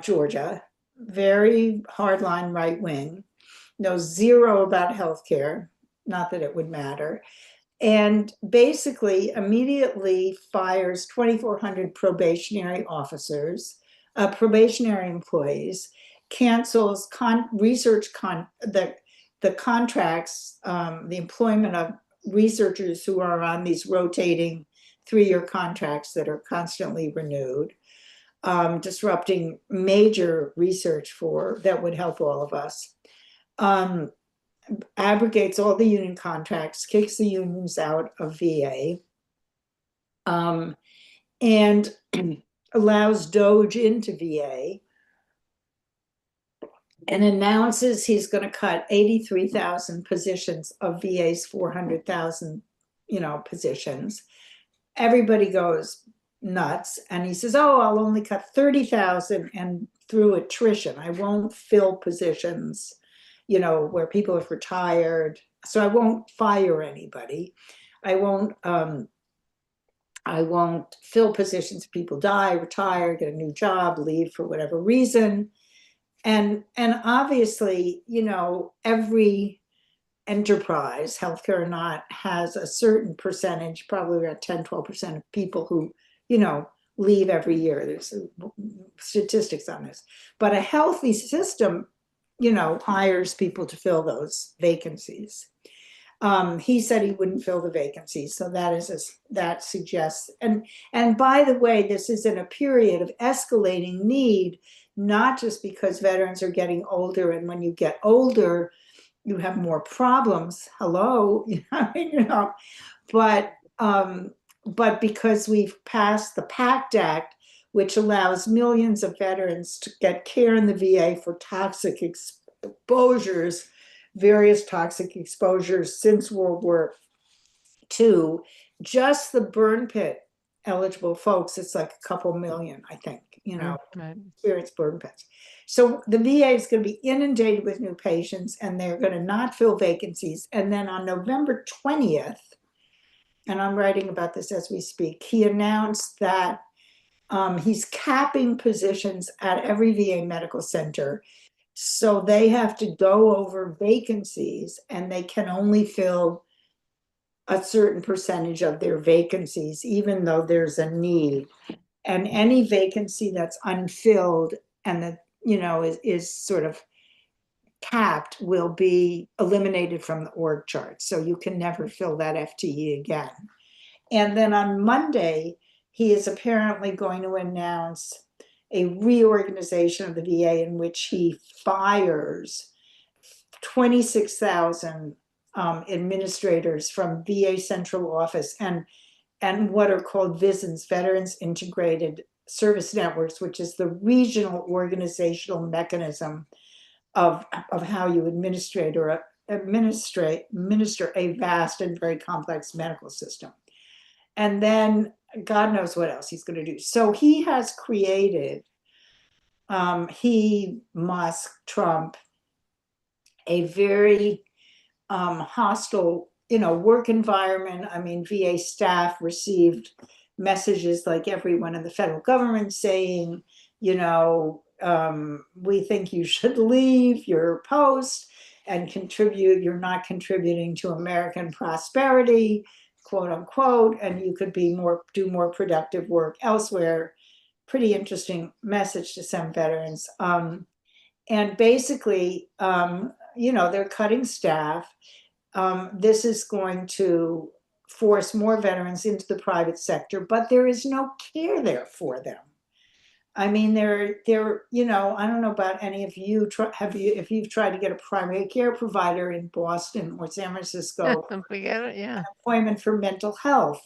Georgia, very hardline right wing, knows zero about healthcare, not that it would matter, and basically immediately fires 2,400 probationary officers, probationary employees, cancels the contracts, the employment of researchers who are on these rotating 3-year contracts that are constantly renewed, disrupting major research that would help all of us, abrogates all the union contracts, kicks the unions out of VA, and allows Doge into VA, and announces he's going to cut 83,000 positions of VA's 400,000, positions. Everybody goes nuts, and he says, "Oh, I'll only cut 30,000, and through attrition, I won't fill positions, where people have retired. So I won't fire anybody. I won't fill positions if people die, retire, get a new job, leave for whatever reason." And obviously, every enterprise, healthcare or not, has a certain percentage, probably around 10-12% of people who, leave every year. There's statistics on this. But a healthy system, hires people to fill those vacancies. He said he wouldn't fill the vacancies, so that suggests. And by the way, this is in a period of escalating need, not just because veterans are getting older, and when you get older, you have more problems. Hello, but because we've passed the PACT Act, which allows millions of veterans to get care in the VA for toxic exposures, various toxic exposures since World War II. Just the burn pit eligible folks, it's like a couple million, I think, experienced burn pits. So the VA is going to be inundated with new patients, and they're going to not fill vacancies. And then on November 20th, and I'm writing about this as we speak, he announced that he's capping positions at every VA medical center. So they have to go over vacancies, and they can only fill a certain percentage of their vacancies, even though there's a need. And any vacancy that's unfilled and that, is sort of capped will be eliminated from the org chart. So you can never fill that FTE again. And then on Monday, he is apparently going to announce a reorganization of the VA in which he fires 26,000 administrators from VA central office and what are called VISNs, Veterans Integrated Service Networks, which is the regional organizational mechanism of how you administer a vast and very complex medical system. And then God knows what else he's going to do. So he has created, Musk, Trump, a very hostile, work environment. I mean, VA staff received messages like everyone in the federal government saying, we think you should leave your post and contribute. You're not contributing to American prosperity, quote unquote, and you could do more productive work elsewhere. Pretty interesting message to some veterans. And basically, they're cutting staff. This is going to force more veterans into the private sector, but there is no care there for them. I mean, they're I don't know about any of you, if you've tried to get a primary care provider in Boston or San Francisco, Forget it, yeah. appointment for mental health,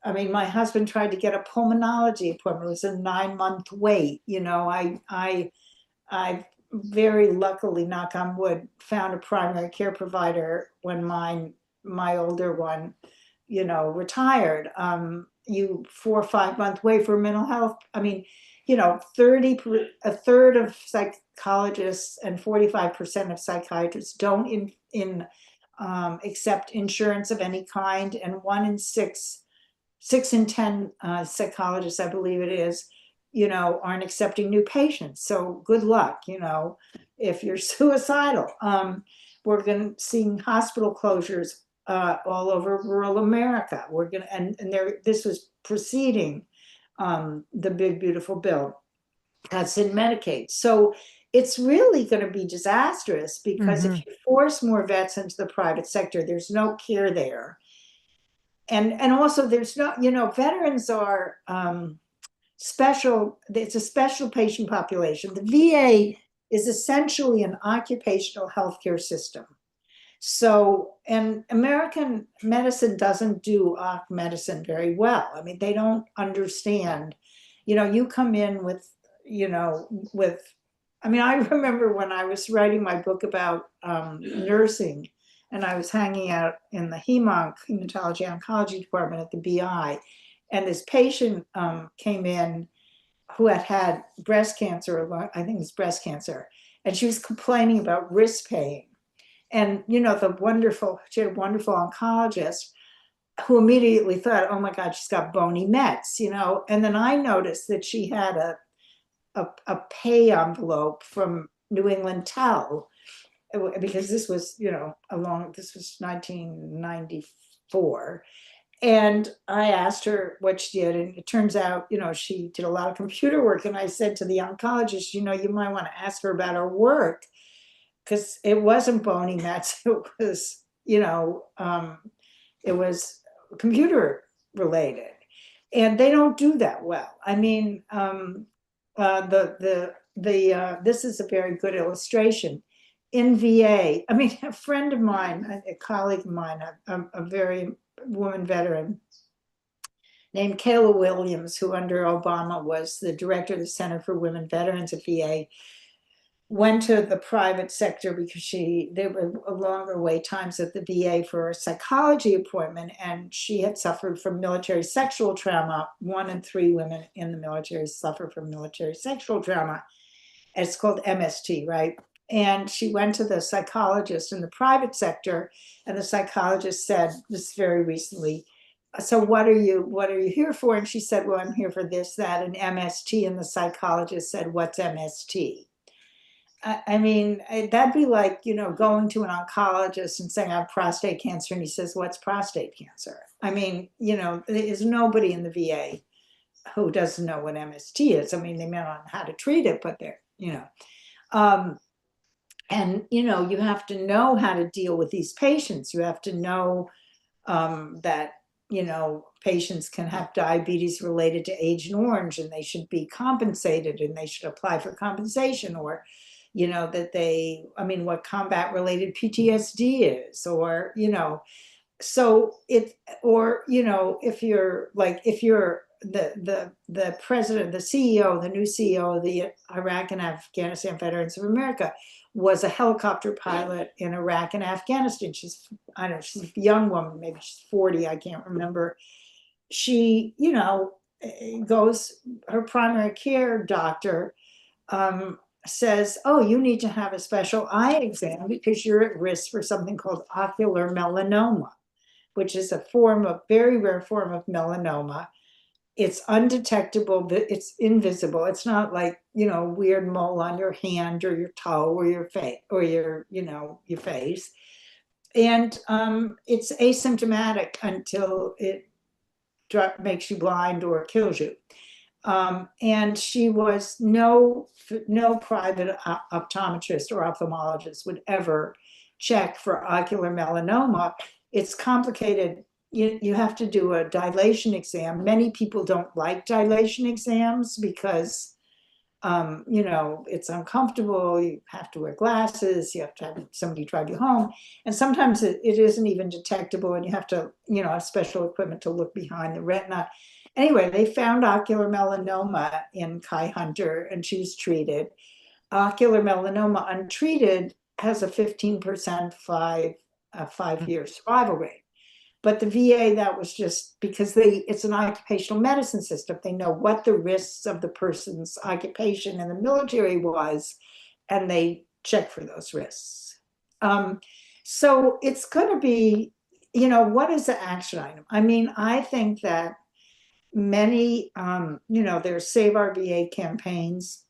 I mean, my husband tried to get a pulmonology appointment. It was a 9-month wait. I very luckily, knock on wood, found a primary care provider when my older one, retired. 4 or 5 month wait for mental health. I mean, a third of psychologists and 45% of psychiatrists don't accept insurance of any kind, and 1 in 6 in 10 psychologists, I believe it is, aren't accepting new patients. So good luck, if you're suicidal. We're going to see hospital closures all over rural America. We're going to, this was preceding the big, beautiful bill that's in Medicaid. So it's really going to be disastrous because if you force more vets into the private sector, there's no care there. And also there's no, veterans are special. It's a special patient population. The VA is essentially an occupational healthcare system. So, and American medicine doesn't do medicine very well. I mean, they don't understand, you come in with, I mean, I remember when I was writing my book about nursing, and I was hanging out in the hematology oncology department at the BI, and this patient came in who had breast cancer, I think it was breast cancer, and she was complaining about wrist pain. And, she had a wonderful oncologist who immediately thought, oh my God, she's got bony mets, And then I noticed that she had a pay envelope from New England Tel, because this was, this was 1994. And I asked her what she did, and it turns out, she did a lot of computer work. And I said to the oncologist, you might want to ask her about her work, because it wasn't bony mets. It was, it was computer related, and they don't do that well. I mean, this is a very good illustration. In VA, I mean, a friend of mine, a colleague of mine, a very woman veteran named Kayla Williams, who under Obama was the director of the Center for Women Veterans at VA, went to the private sector because there were longer wait times at the VA for a psychology appointment, and she had suffered from military sexual trauma. 1 in 3 women in the military suffer from military sexual trauma. It's called MST, right? And she went to the psychologist in the private sector, and the psychologist said, this very recently, so what are you here for? And she said, well, I'm here for this, that, and MST. And the psychologist said, what's MST? I mean, that'd be like, going to an oncologist and saying I have prostate cancer, and he says, what's prostate cancer? I mean, there's nobody in the VA who doesn't know what MST is. I mean, they may not know how to treat it, but they're, and, you have to know how to deal with these patients. You have to know that, patients can have diabetes related to Agent Orange, and they should be compensated, and they should apply for compensation, or, that what combat related PTSD is, or, so if you're the president, the CEO, the new CEO of the Iraq and Afghanistan Veterans of America was a helicopter pilot in Iraq and Afghanistan. She's a young woman, maybe she's 40, I can't remember. She, her primary care doctor says, oh, you need to have a special eye exam because you're at risk for something called ocular melanoma, which is a very rare form of melanoma. It's undetectable, it's invisible. It's not like, weird mole on your hand or your toe or your face or your face. And it's asymptomatic until it makes you blind or kills you. And she was no private optometrist or ophthalmologist would ever check for ocular melanoma. It's complicated. You have to do a dilation exam. Many people don't like dilation exams because, it's uncomfortable. You have to wear glasses. You have to have somebody drive you home. And sometimes it isn't even detectable, and you have to, have special equipment to look behind the retina. Anyway, they found ocular melanoma in Kai Hunter, and she was treated. Ocular melanoma untreated has a 15% five-year survival rate. But the VA, that was just because it's an occupational medicine system. They know what the risks of the person's occupation in the military was, and they check for those risks. So it's going to be, what is the action item? I think that many, there's Save Our VA campaigns.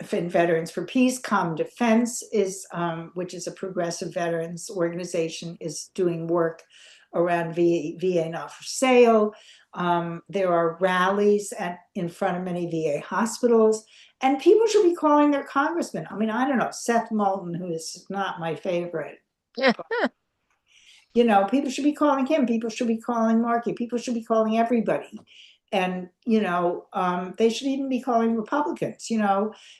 Veterans for Peace, Common Defense is, which is a progressive veterans organization, is doing work around VA not for sale. There are rallies in front of many VA hospitals, and people should be calling their congressman. I don't know, Seth Moulton, who is not my favorite. People should be calling him. People should be calling Markey. People should be calling everybody. And, they should even be calling Republicans.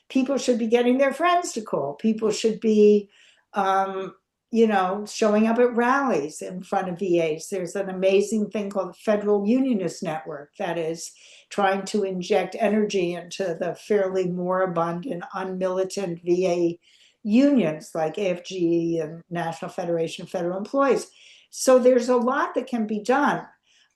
People should be getting their friends to call. People should be, showing up at rallies in front of VAs. There's an amazing thing called the Federal Unionist Network that is trying to inject energy into the fairly moribund and unmilitant VA unions like AFG and National Federation of Federal Employees. So there's a lot that can be done.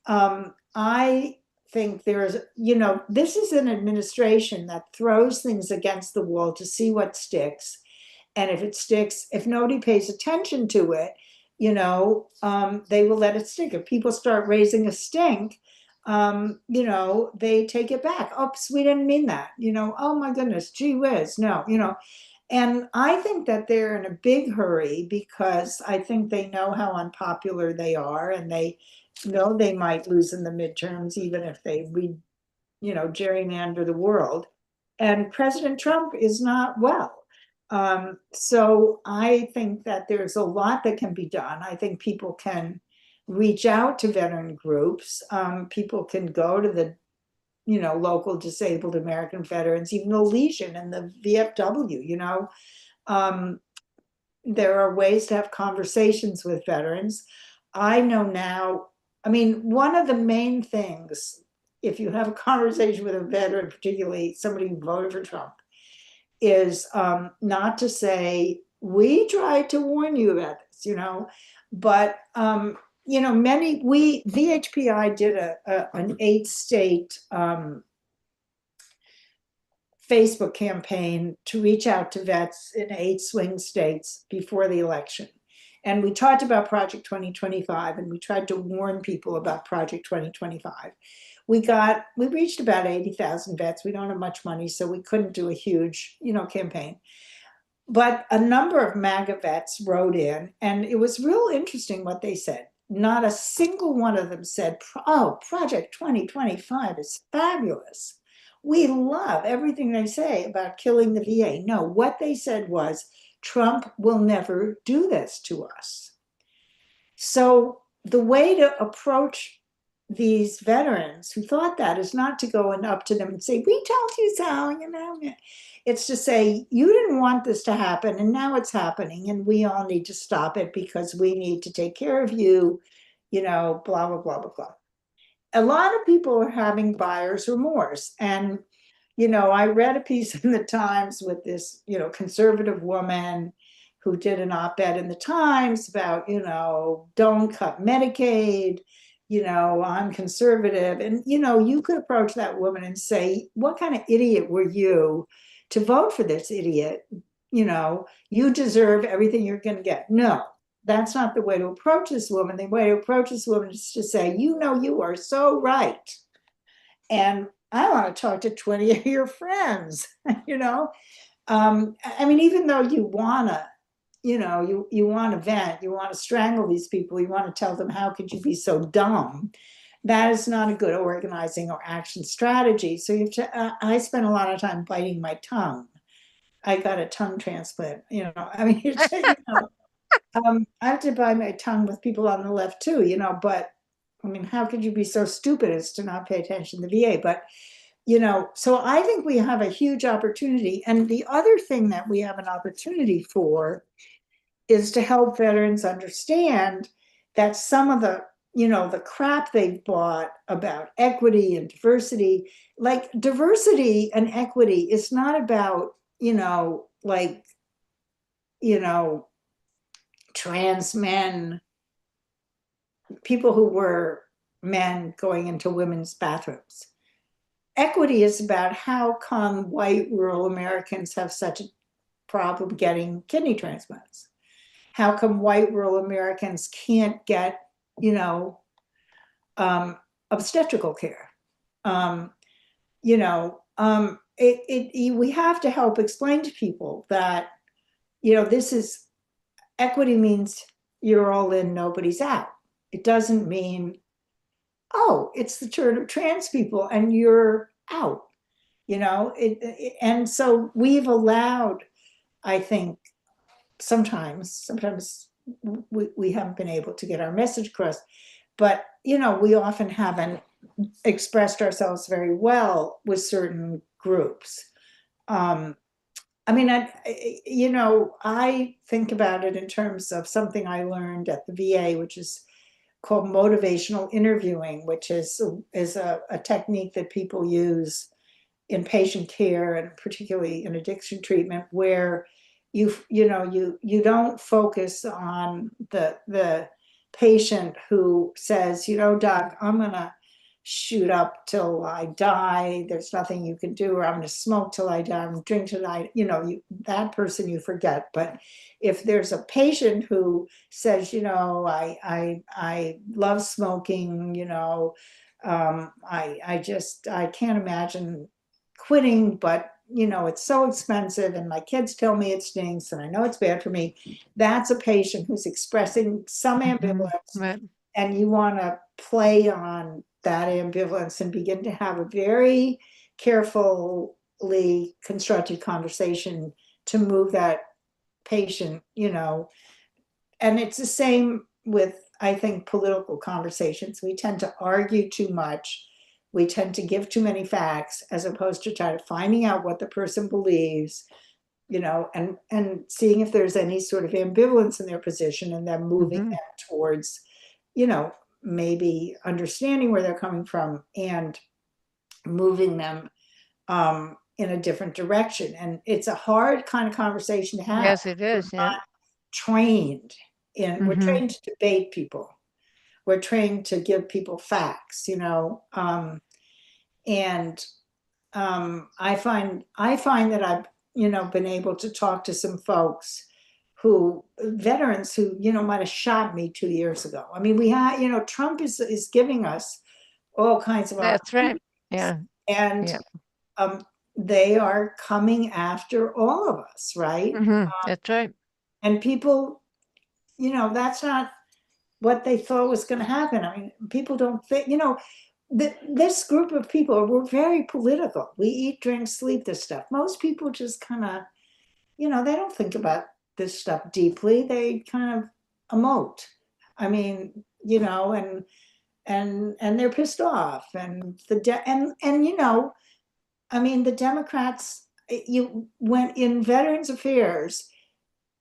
I think this is an administration that throws things against the wall to see what sticks. And if it sticks, if nobody pays attention to it, they will let it stick. If people start raising a stink, they take it back. Oops, we didn't mean that. Oh my goodness, gee whiz, no, And I think that they're in a big hurry because I think they know how unpopular they are, and they know they might lose in the midterms, even if they gerrymander the world. And President Trump is not well. So I think that there's a lot that can be done. I think people can reach out to veteran groups. People can go to the local disabled American veterans, even the Legion and the VFW, there are ways to have conversations with veterans. I know now, one of the main things, if you have a conversation with a veteran, particularly somebody who voted for Trump, is not to say, we tried to warn you about this, but VHPI did an 8-state Facebook campaign to reach out to vets in 8 swing states before the election. And we talked about Project 2025, and we tried to warn people about Project 2025. We reached about 80,000 vets. We don't have much money, so we couldn't do a huge, campaign. But a number of MAGA vets wrote in, and it was real interesting what they said. Not a single one of them said, oh, Project 2025 is fabulous. We love everything they say about killing the VA. No, what they said was, Trump will never do this to us. So the way to approach these veterans who thought that is not to go up to them and say, we told you so, it's to say, you didn't want this to happen, and now it's happening, and we all need to stop it because we need to take care of you, blah, blah, blah, blah, blah. A lot of people are having buyer's remorse. And, I read a piece in the Times with this, conservative woman who did an op-ed in the Times about, don't cut Medicaid, I'm conservative. And, you could approach that woman and say, what kind of idiot were you to vote for this idiot? You deserve everything you're going to get. No, that's not the way to approach this woman. The way to approach this woman is to say, you are so right. And I want to talk to 20 of your friends, I mean, even though you want to, you want to vent, you want to strangle these people, you want to tell them, how could you be so dumb? That is not a good organizing or action strategy. So you have to, I spent a lot of time biting my tongue. I got a tongue transplant, I mean, I have to bite my tongue with people on the left too, but I mean, how could you be so stupid as to not pay attention to the VA? But, so I think we have a huge opportunity. And the other thing that we have an opportunity for is to help veterans understand that some of the, the crap they've bought about equity and diversity, like diversity and equity is not about, trans men, people who were men going into women's bathrooms. Equity is about how come white rural Americans have such a problem getting kidney transplants? How come white rural Americans can't get, obstetrical care? We have to help explain to people that, this is, equity means you're all in, nobody's out. It doesn't mean, oh, it's the turn of trans people and you're out, and so we've allowed, I think, sometimes we haven't been able to get our message across, but, we often haven't expressed ourselves very well with certain groups. I mean, I think about it in terms of something I learned at the VA, which is called motivational interviewing, which is a technique that people use in patient care and particularly in addiction treatment, where you don't focus on the patient who says, doc, I'm gonna shoot up till I die. There's nothing you can do, or I'm going to smoke till I die, I'm going to drink till I, that person you forget. But if there's a patient who says, I love smoking, I can't imagine quitting, but it's so expensive and my kids tell me it stinks and I know it's bad for me. That's a patient who's expressing some ambivalence, Right. and you want to play on that ambivalence and begin to have a very carefully constructed conversation to move that patient, and it's the same with, I think, political conversations. We tend to argue too much. We tend to give too many facts as opposed to try to finding out what the person believes, and seeing if there's any sort of ambivalence in their position and then moving them towards, maybe understanding where they're coming from and moving them in a different direction. And it's a hard kind of conversation to have. Yes, it is. We're Yeah. not trained we're trained to debate people. We're trained to give people facts, and I find that I've been able to talk to some folks veterans who, might have shot me 2 years ago. I mean, we had, Trump is giving us all kinds of That's right. Yeah. and Yeah. They are coming after all of us, right? That's right. And people, that's not what they thought was going to happen. I mean, people don't think, this group of people, we're very political. We eat, drink, sleep this stuff. Most people just kind of, they don't think about this stuff deeply. They kind of emote. I mean, and they're pissed off. And I mean, the Democrats, you went in Veterans Affairs,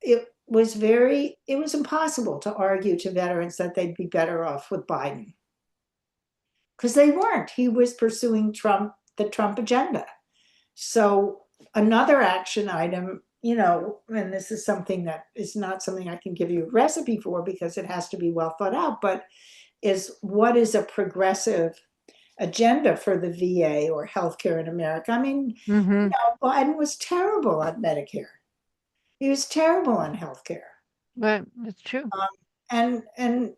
it was impossible to argue to veterans that they'd be better off with Biden. Because they weren't. He was pursuing the Trump agenda. So another action item, and this is something that is not something I can give you a recipe for because it has to be well thought out, but is what is a progressive agenda for the VA or healthcare in America? I mean, Mm-hmm. Biden was terrible on Medicare. He was terrible on healthcare. Well, that's true. And and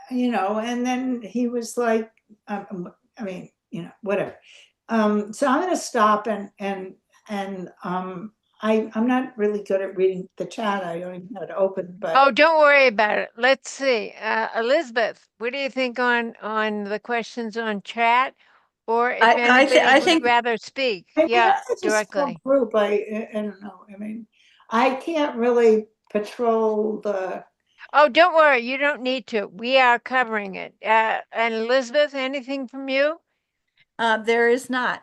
then he was like, whatever. So I'm going to stop and I'm not really good at reading the chat. I don't even know how to open, but Oh, don't worry about it. Let's see. Elizabeth, what do you think on the questions on chat? Or if anybody I would think rather speak, maybe yeah, that's a small directly. group. I don't know. I mean, I can't really patrol the. Oh, don't worry. You don't need to. We are covering it. And Elizabeth, anything from you? there is not.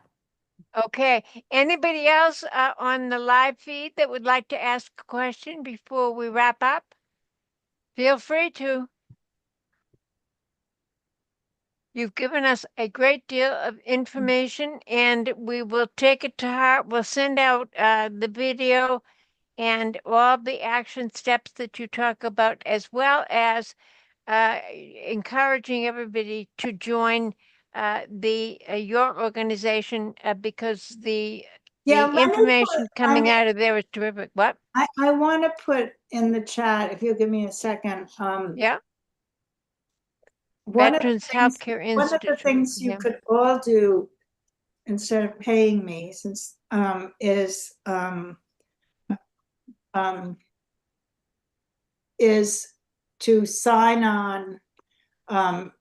Okay. Anybody else on the live feed that would like to ask a question before we wrap up? Feel free to. You've given us a great deal of information and we will take it to heart. We'll send out the video and all the action steps that you talk about, as well as encouraging everybody to join your organization because the Let me information put, coming out of there is terrific. What? I want to put in the chat, if you'll give me a second. Yeah. One of Veterans the things, Healthcare one of the Institute. things you Yeah. could all do instead of paying me, since is to sign on, and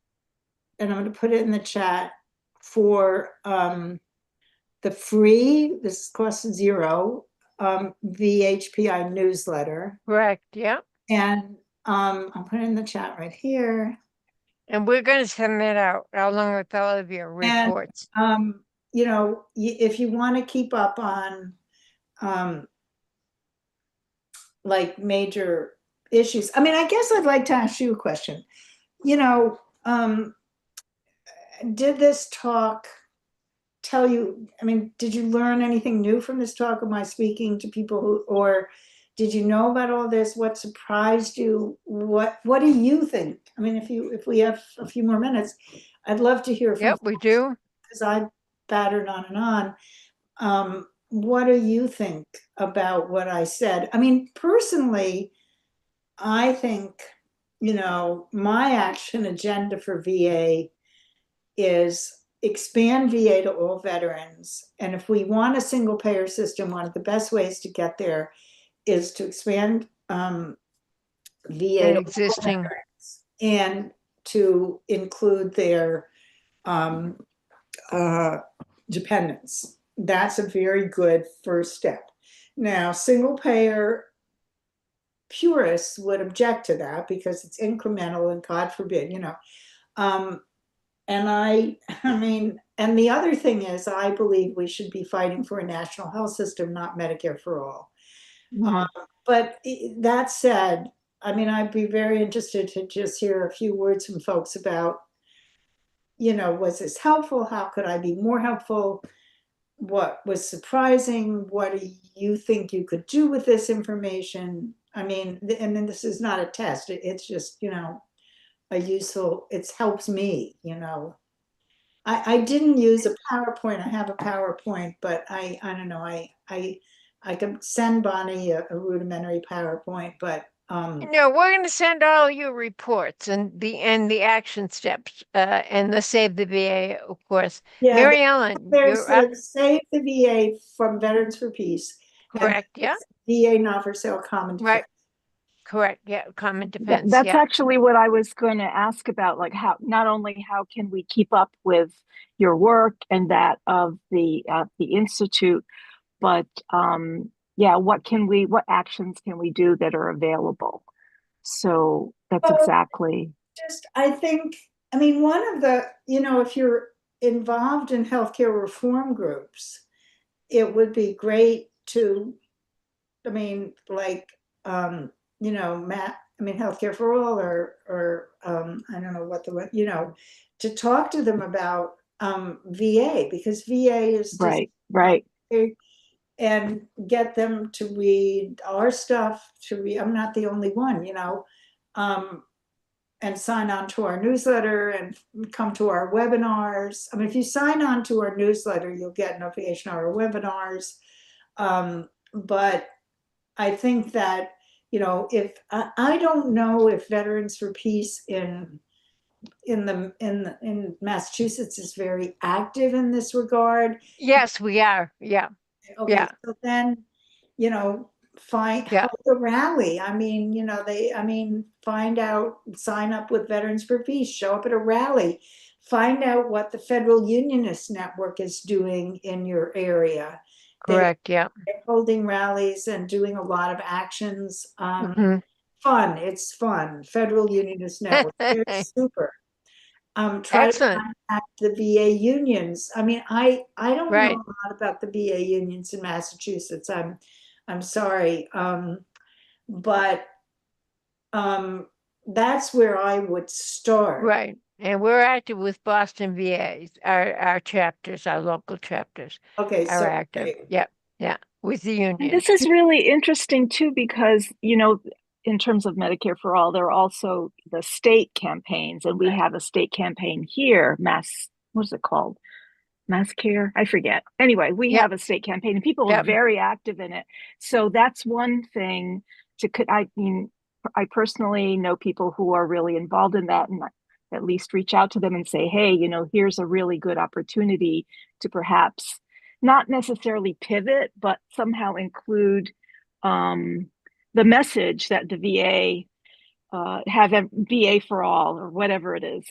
I'm going to put it in the chat for the free, this costs $0, VHPI newsletter. Correct. Yeah. And I'll put it in the chat right here. And we're going to send that out along with all of your reports. And, if you want to keep up on like major issues, I mean, I guess I'd like to ask you a question. Did this talk tell you, I mean, did you learn anything new from this talk? Am I speaking to people or did you know about all this? What surprised you? What do you think? I mean, if we have a few more minutes, I'd love to hear from Yep, we do. because I battered on and on. What do you think about what I said? I mean, personally, I think, my action agenda for VA is expand VA to all veterans. And if we want a single payer system, one of the best ways to get there is to expand VA to existing all veterans and to include their dependents. That's a very good first step. Now, single payer purists would object to that because it's incremental and God forbid, and I mean, and the other thing is, I believe we should be fighting for a national health system, not Medicare for all. But that said, I mean, I'd be very interested to just hear a few words from folks about, was this helpful? How could I be more helpful? What was surprising? What do you think you could do with this information? I mean, and then this is not a test. It's just, a useful, it helps me, I didn't use a PowerPoint. I have a PowerPoint, but I don't know. I can send Bonnie a rudimentary PowerPoint, but no, we're going to send all your reports and the action steps and the Save the VA, of course. yeah, Mary Ellen, there's you're up. Save the VA from Veterans for Peace. Correct. Yeah. VA not for sale common defense. Right. Correct. Yeah. Common defense. That's Yeah. actually what I was going to ask about, like how not only how can we keep up with your work and that of the institute, but what actions can we do that are available? So that's exactly. I think, I mean, one of the, if you're involved in healthcare reform groups, it would be great to, I mean, like, you know, healthcare for all, or I don't know what the, you know, to talk to them about VA, because VA is just, Right. and get them to read our stuff, to read, I'm not the only one, you know, and sign on to our newsletter and come to our webinars. I mean, if you sign on to our newsletter, you'll get notification of our webinars. But I think that, you know, if I don't know if Veterans for Peace in Massachusetts is very active in this regard. Yes, we are. Yeah. Okay, Yeah. so then, you know, Yeah. hold a rally. I mean, you know, find out, sign up with Veterans for Peace, show up at a rally, find out what the Federal Unionist Network is doing in your area. Correct. Yeah. They're holding rallies and doing a lot of actions. Mhm. Fun, it's fun. Federal Unionist Network, they're super. Try to Excellent. contact the VA unions. I mean, I don't know Right. a lot about the VA unions in Massachusetts. I'm sorry, but that's where I would start. Right. And we're active with Boston VAs, our chapters, our local chapters Okay, are so active. okay. Yeah. Yeah. With the And union. this is really interesting too, because, you know, in terms of Medicare for All, there are also the state campaigns, and we have a state campaign here, what is it called? Mass Care? I forget. Anyway, we Yep. have a state campaign and people are Yep. very active in it. So that's one thing I mean, I personally know people who are really involved in that, and at least reach out to them and say, hey, you know, here's a really good opportunity to perhaps not necessarily pivot, but somehow include the message that the VA have a VA for all, or whatever it is,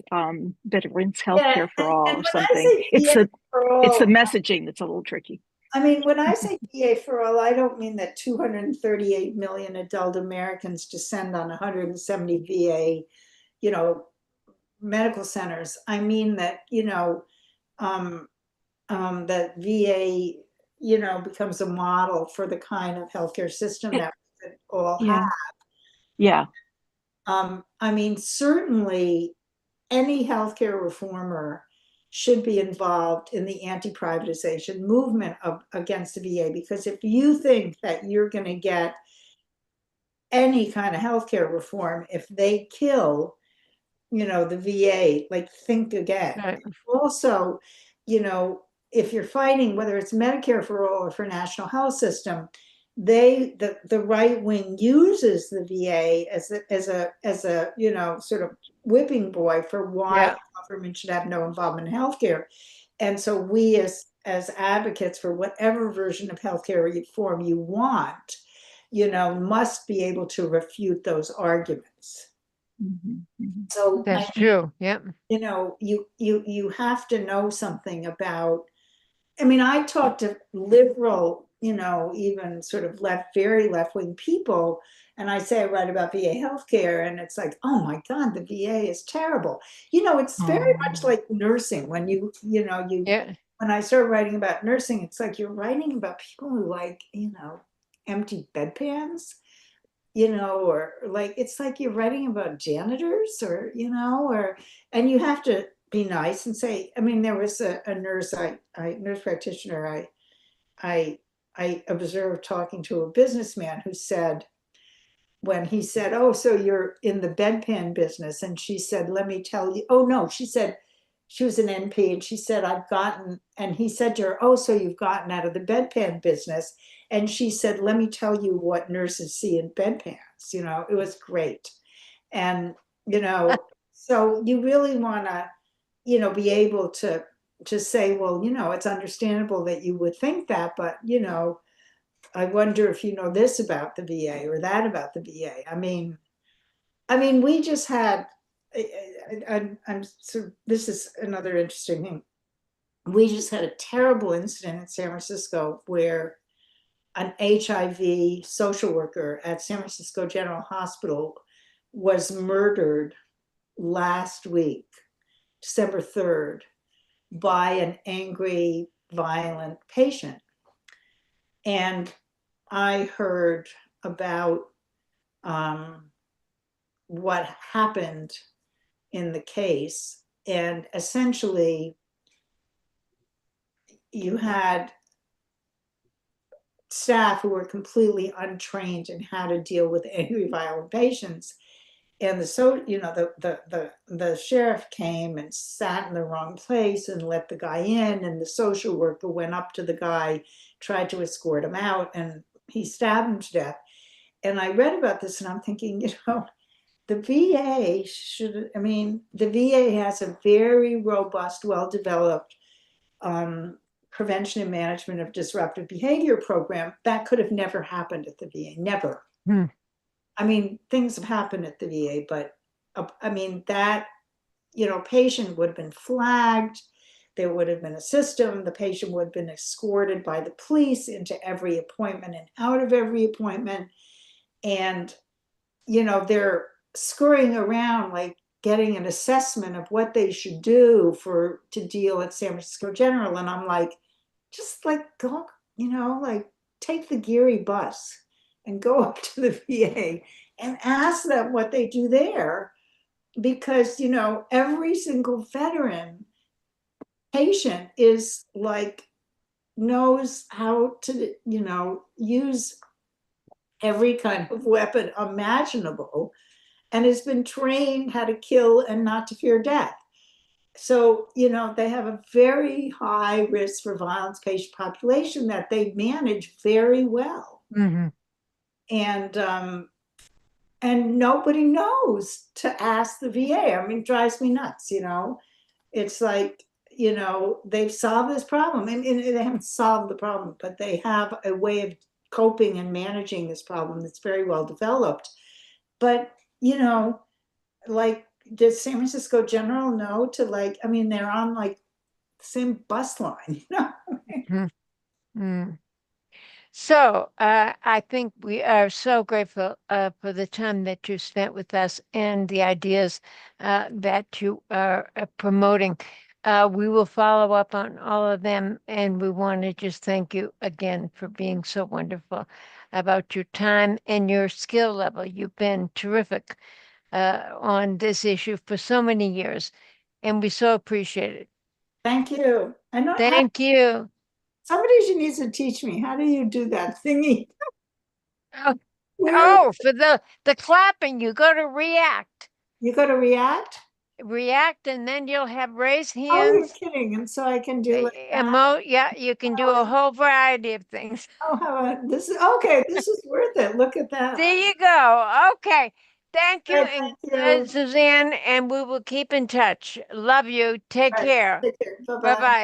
Veterans Healthcare for all, And or when I something. say VA for all, It's the messaging that's a little tricky. I mean, when I say VA for all, I don't mean that 238 million adult Americans descend on 170 VA, you know, medical centers. I mean that, you know, that VA, you know, becomes a model for the kind of healthcare system that we all have. Yeah. I mean, certainly any healthcare reformer should be involved in the anti-privatization movement against the VA, because if you think that you're going to get any kind of healthcare reform if they kill, you know, the VA, like, think again. Right. Also, you know, if you're fighting, whether it's Medicare for all or for national health system, the right wing uses the VA as a you know, sort of whipping boy for why Yeah. the government should have no involvement in healthcare. And so we as advocates for whatever version of healthcare reform you want, you know, must be able to refute those arguments. So That's I mean, true. Yep. you know, you have to know something about, I mean, I talk to liberal, you know, even sort of very left-wing people, and I say I write about VA healthcare, and it's like, oh my God, the VA is terrible. You know, it's very much like nursing. When you know, Yeah. when I started writing about nursing, it's like you're writing about people who, like, you know, empty bedpans, you know, or like, it's like you're writing about janitors, or, you know, or, and you have to be nice and say, I mean, there was a nurse, nurse practitioner, I observed talking to a businessman who said, when he said, oh, so you're in the bedpan business. And she said, let me tell you, oh no, she said, she was an NP, and she said, I've gotten, and he said to her, oh, so you've gotten out of the bedpan business. And she said, let me tell you what nurses see in bedpans. You know, it was great. And, you know, so you really want to, you know, be able to say, well, you know, it's understandable that you would think that, but, you know, I wonder if you know this about the VA or that about the VA. I mean, we just had, I'm so, this is another interesting thing. We just had a terrible incident in San Francisco where an HIV social worker at San Francisco General Hospital was murdered last week, December 3rd, by an angry, violent patient. And I heard about what happened in the case. And essentially, you had staff who were completely untrained in how to deal with angry, violent patients. And the sheriff came and sat in the wrong place and let the guy in, and the social worker went up to the guy, tried to escort him out, and he stabbed him to death. And I read about this and I'm thinking, the VA the VA has a very robust, well-developed prevention and management of disruptive behavior program. That could have never happened at the VA, never. I mean, things have happened at the VA, but that, patient would have been flagged. There would have been a system. The patient would have been escorted by the police into every appointment and out of every appointment. And, they're scurrying around, like getting an assessment of what they should do to deal at San Francisco General. And I'm like, just like go, like take the Geary bus and go up to the VA and ask them what they do there. Because, every single veteran patient is like, knows how to, use every kind of weapon imaginable and has been trained how to kill and not to fear death. So, they have a very high risk for violence patient population that they manage very well. And nobody knows to ask the VA. It drives me nuts, It's like, they've solved this problem. And they haven't solved the problem, but they have a way of coping and managing this problem that's very well developed. But, like, does San Francisco General know to they're on like the same bus line, So I think we are so grateful for the time that you spent with us and the ideas that you are promoting. We will follow up on all of them, and we want to just thank you again for being so wonderful about your time and your skill level. You've been terrific on this issue for so many years, and we so appreciate it. Thank you. Thank you. Somebody needs to teach me, how do you do that thingy? Oh, for the clapping, you go to react. You go to react? React, and then you'll have raised hands. Oh, you're kidding. And so I can do like that? Yeah, you can do a whole variety of things. Oh, how about this? Is okay. This is worth it. Look at that. There you go. Okay. Thank you, Right, thank you. Suzanne, and we will keep in touch. Love you. Take Right, care. take care. Bye-bye. Bye-bye.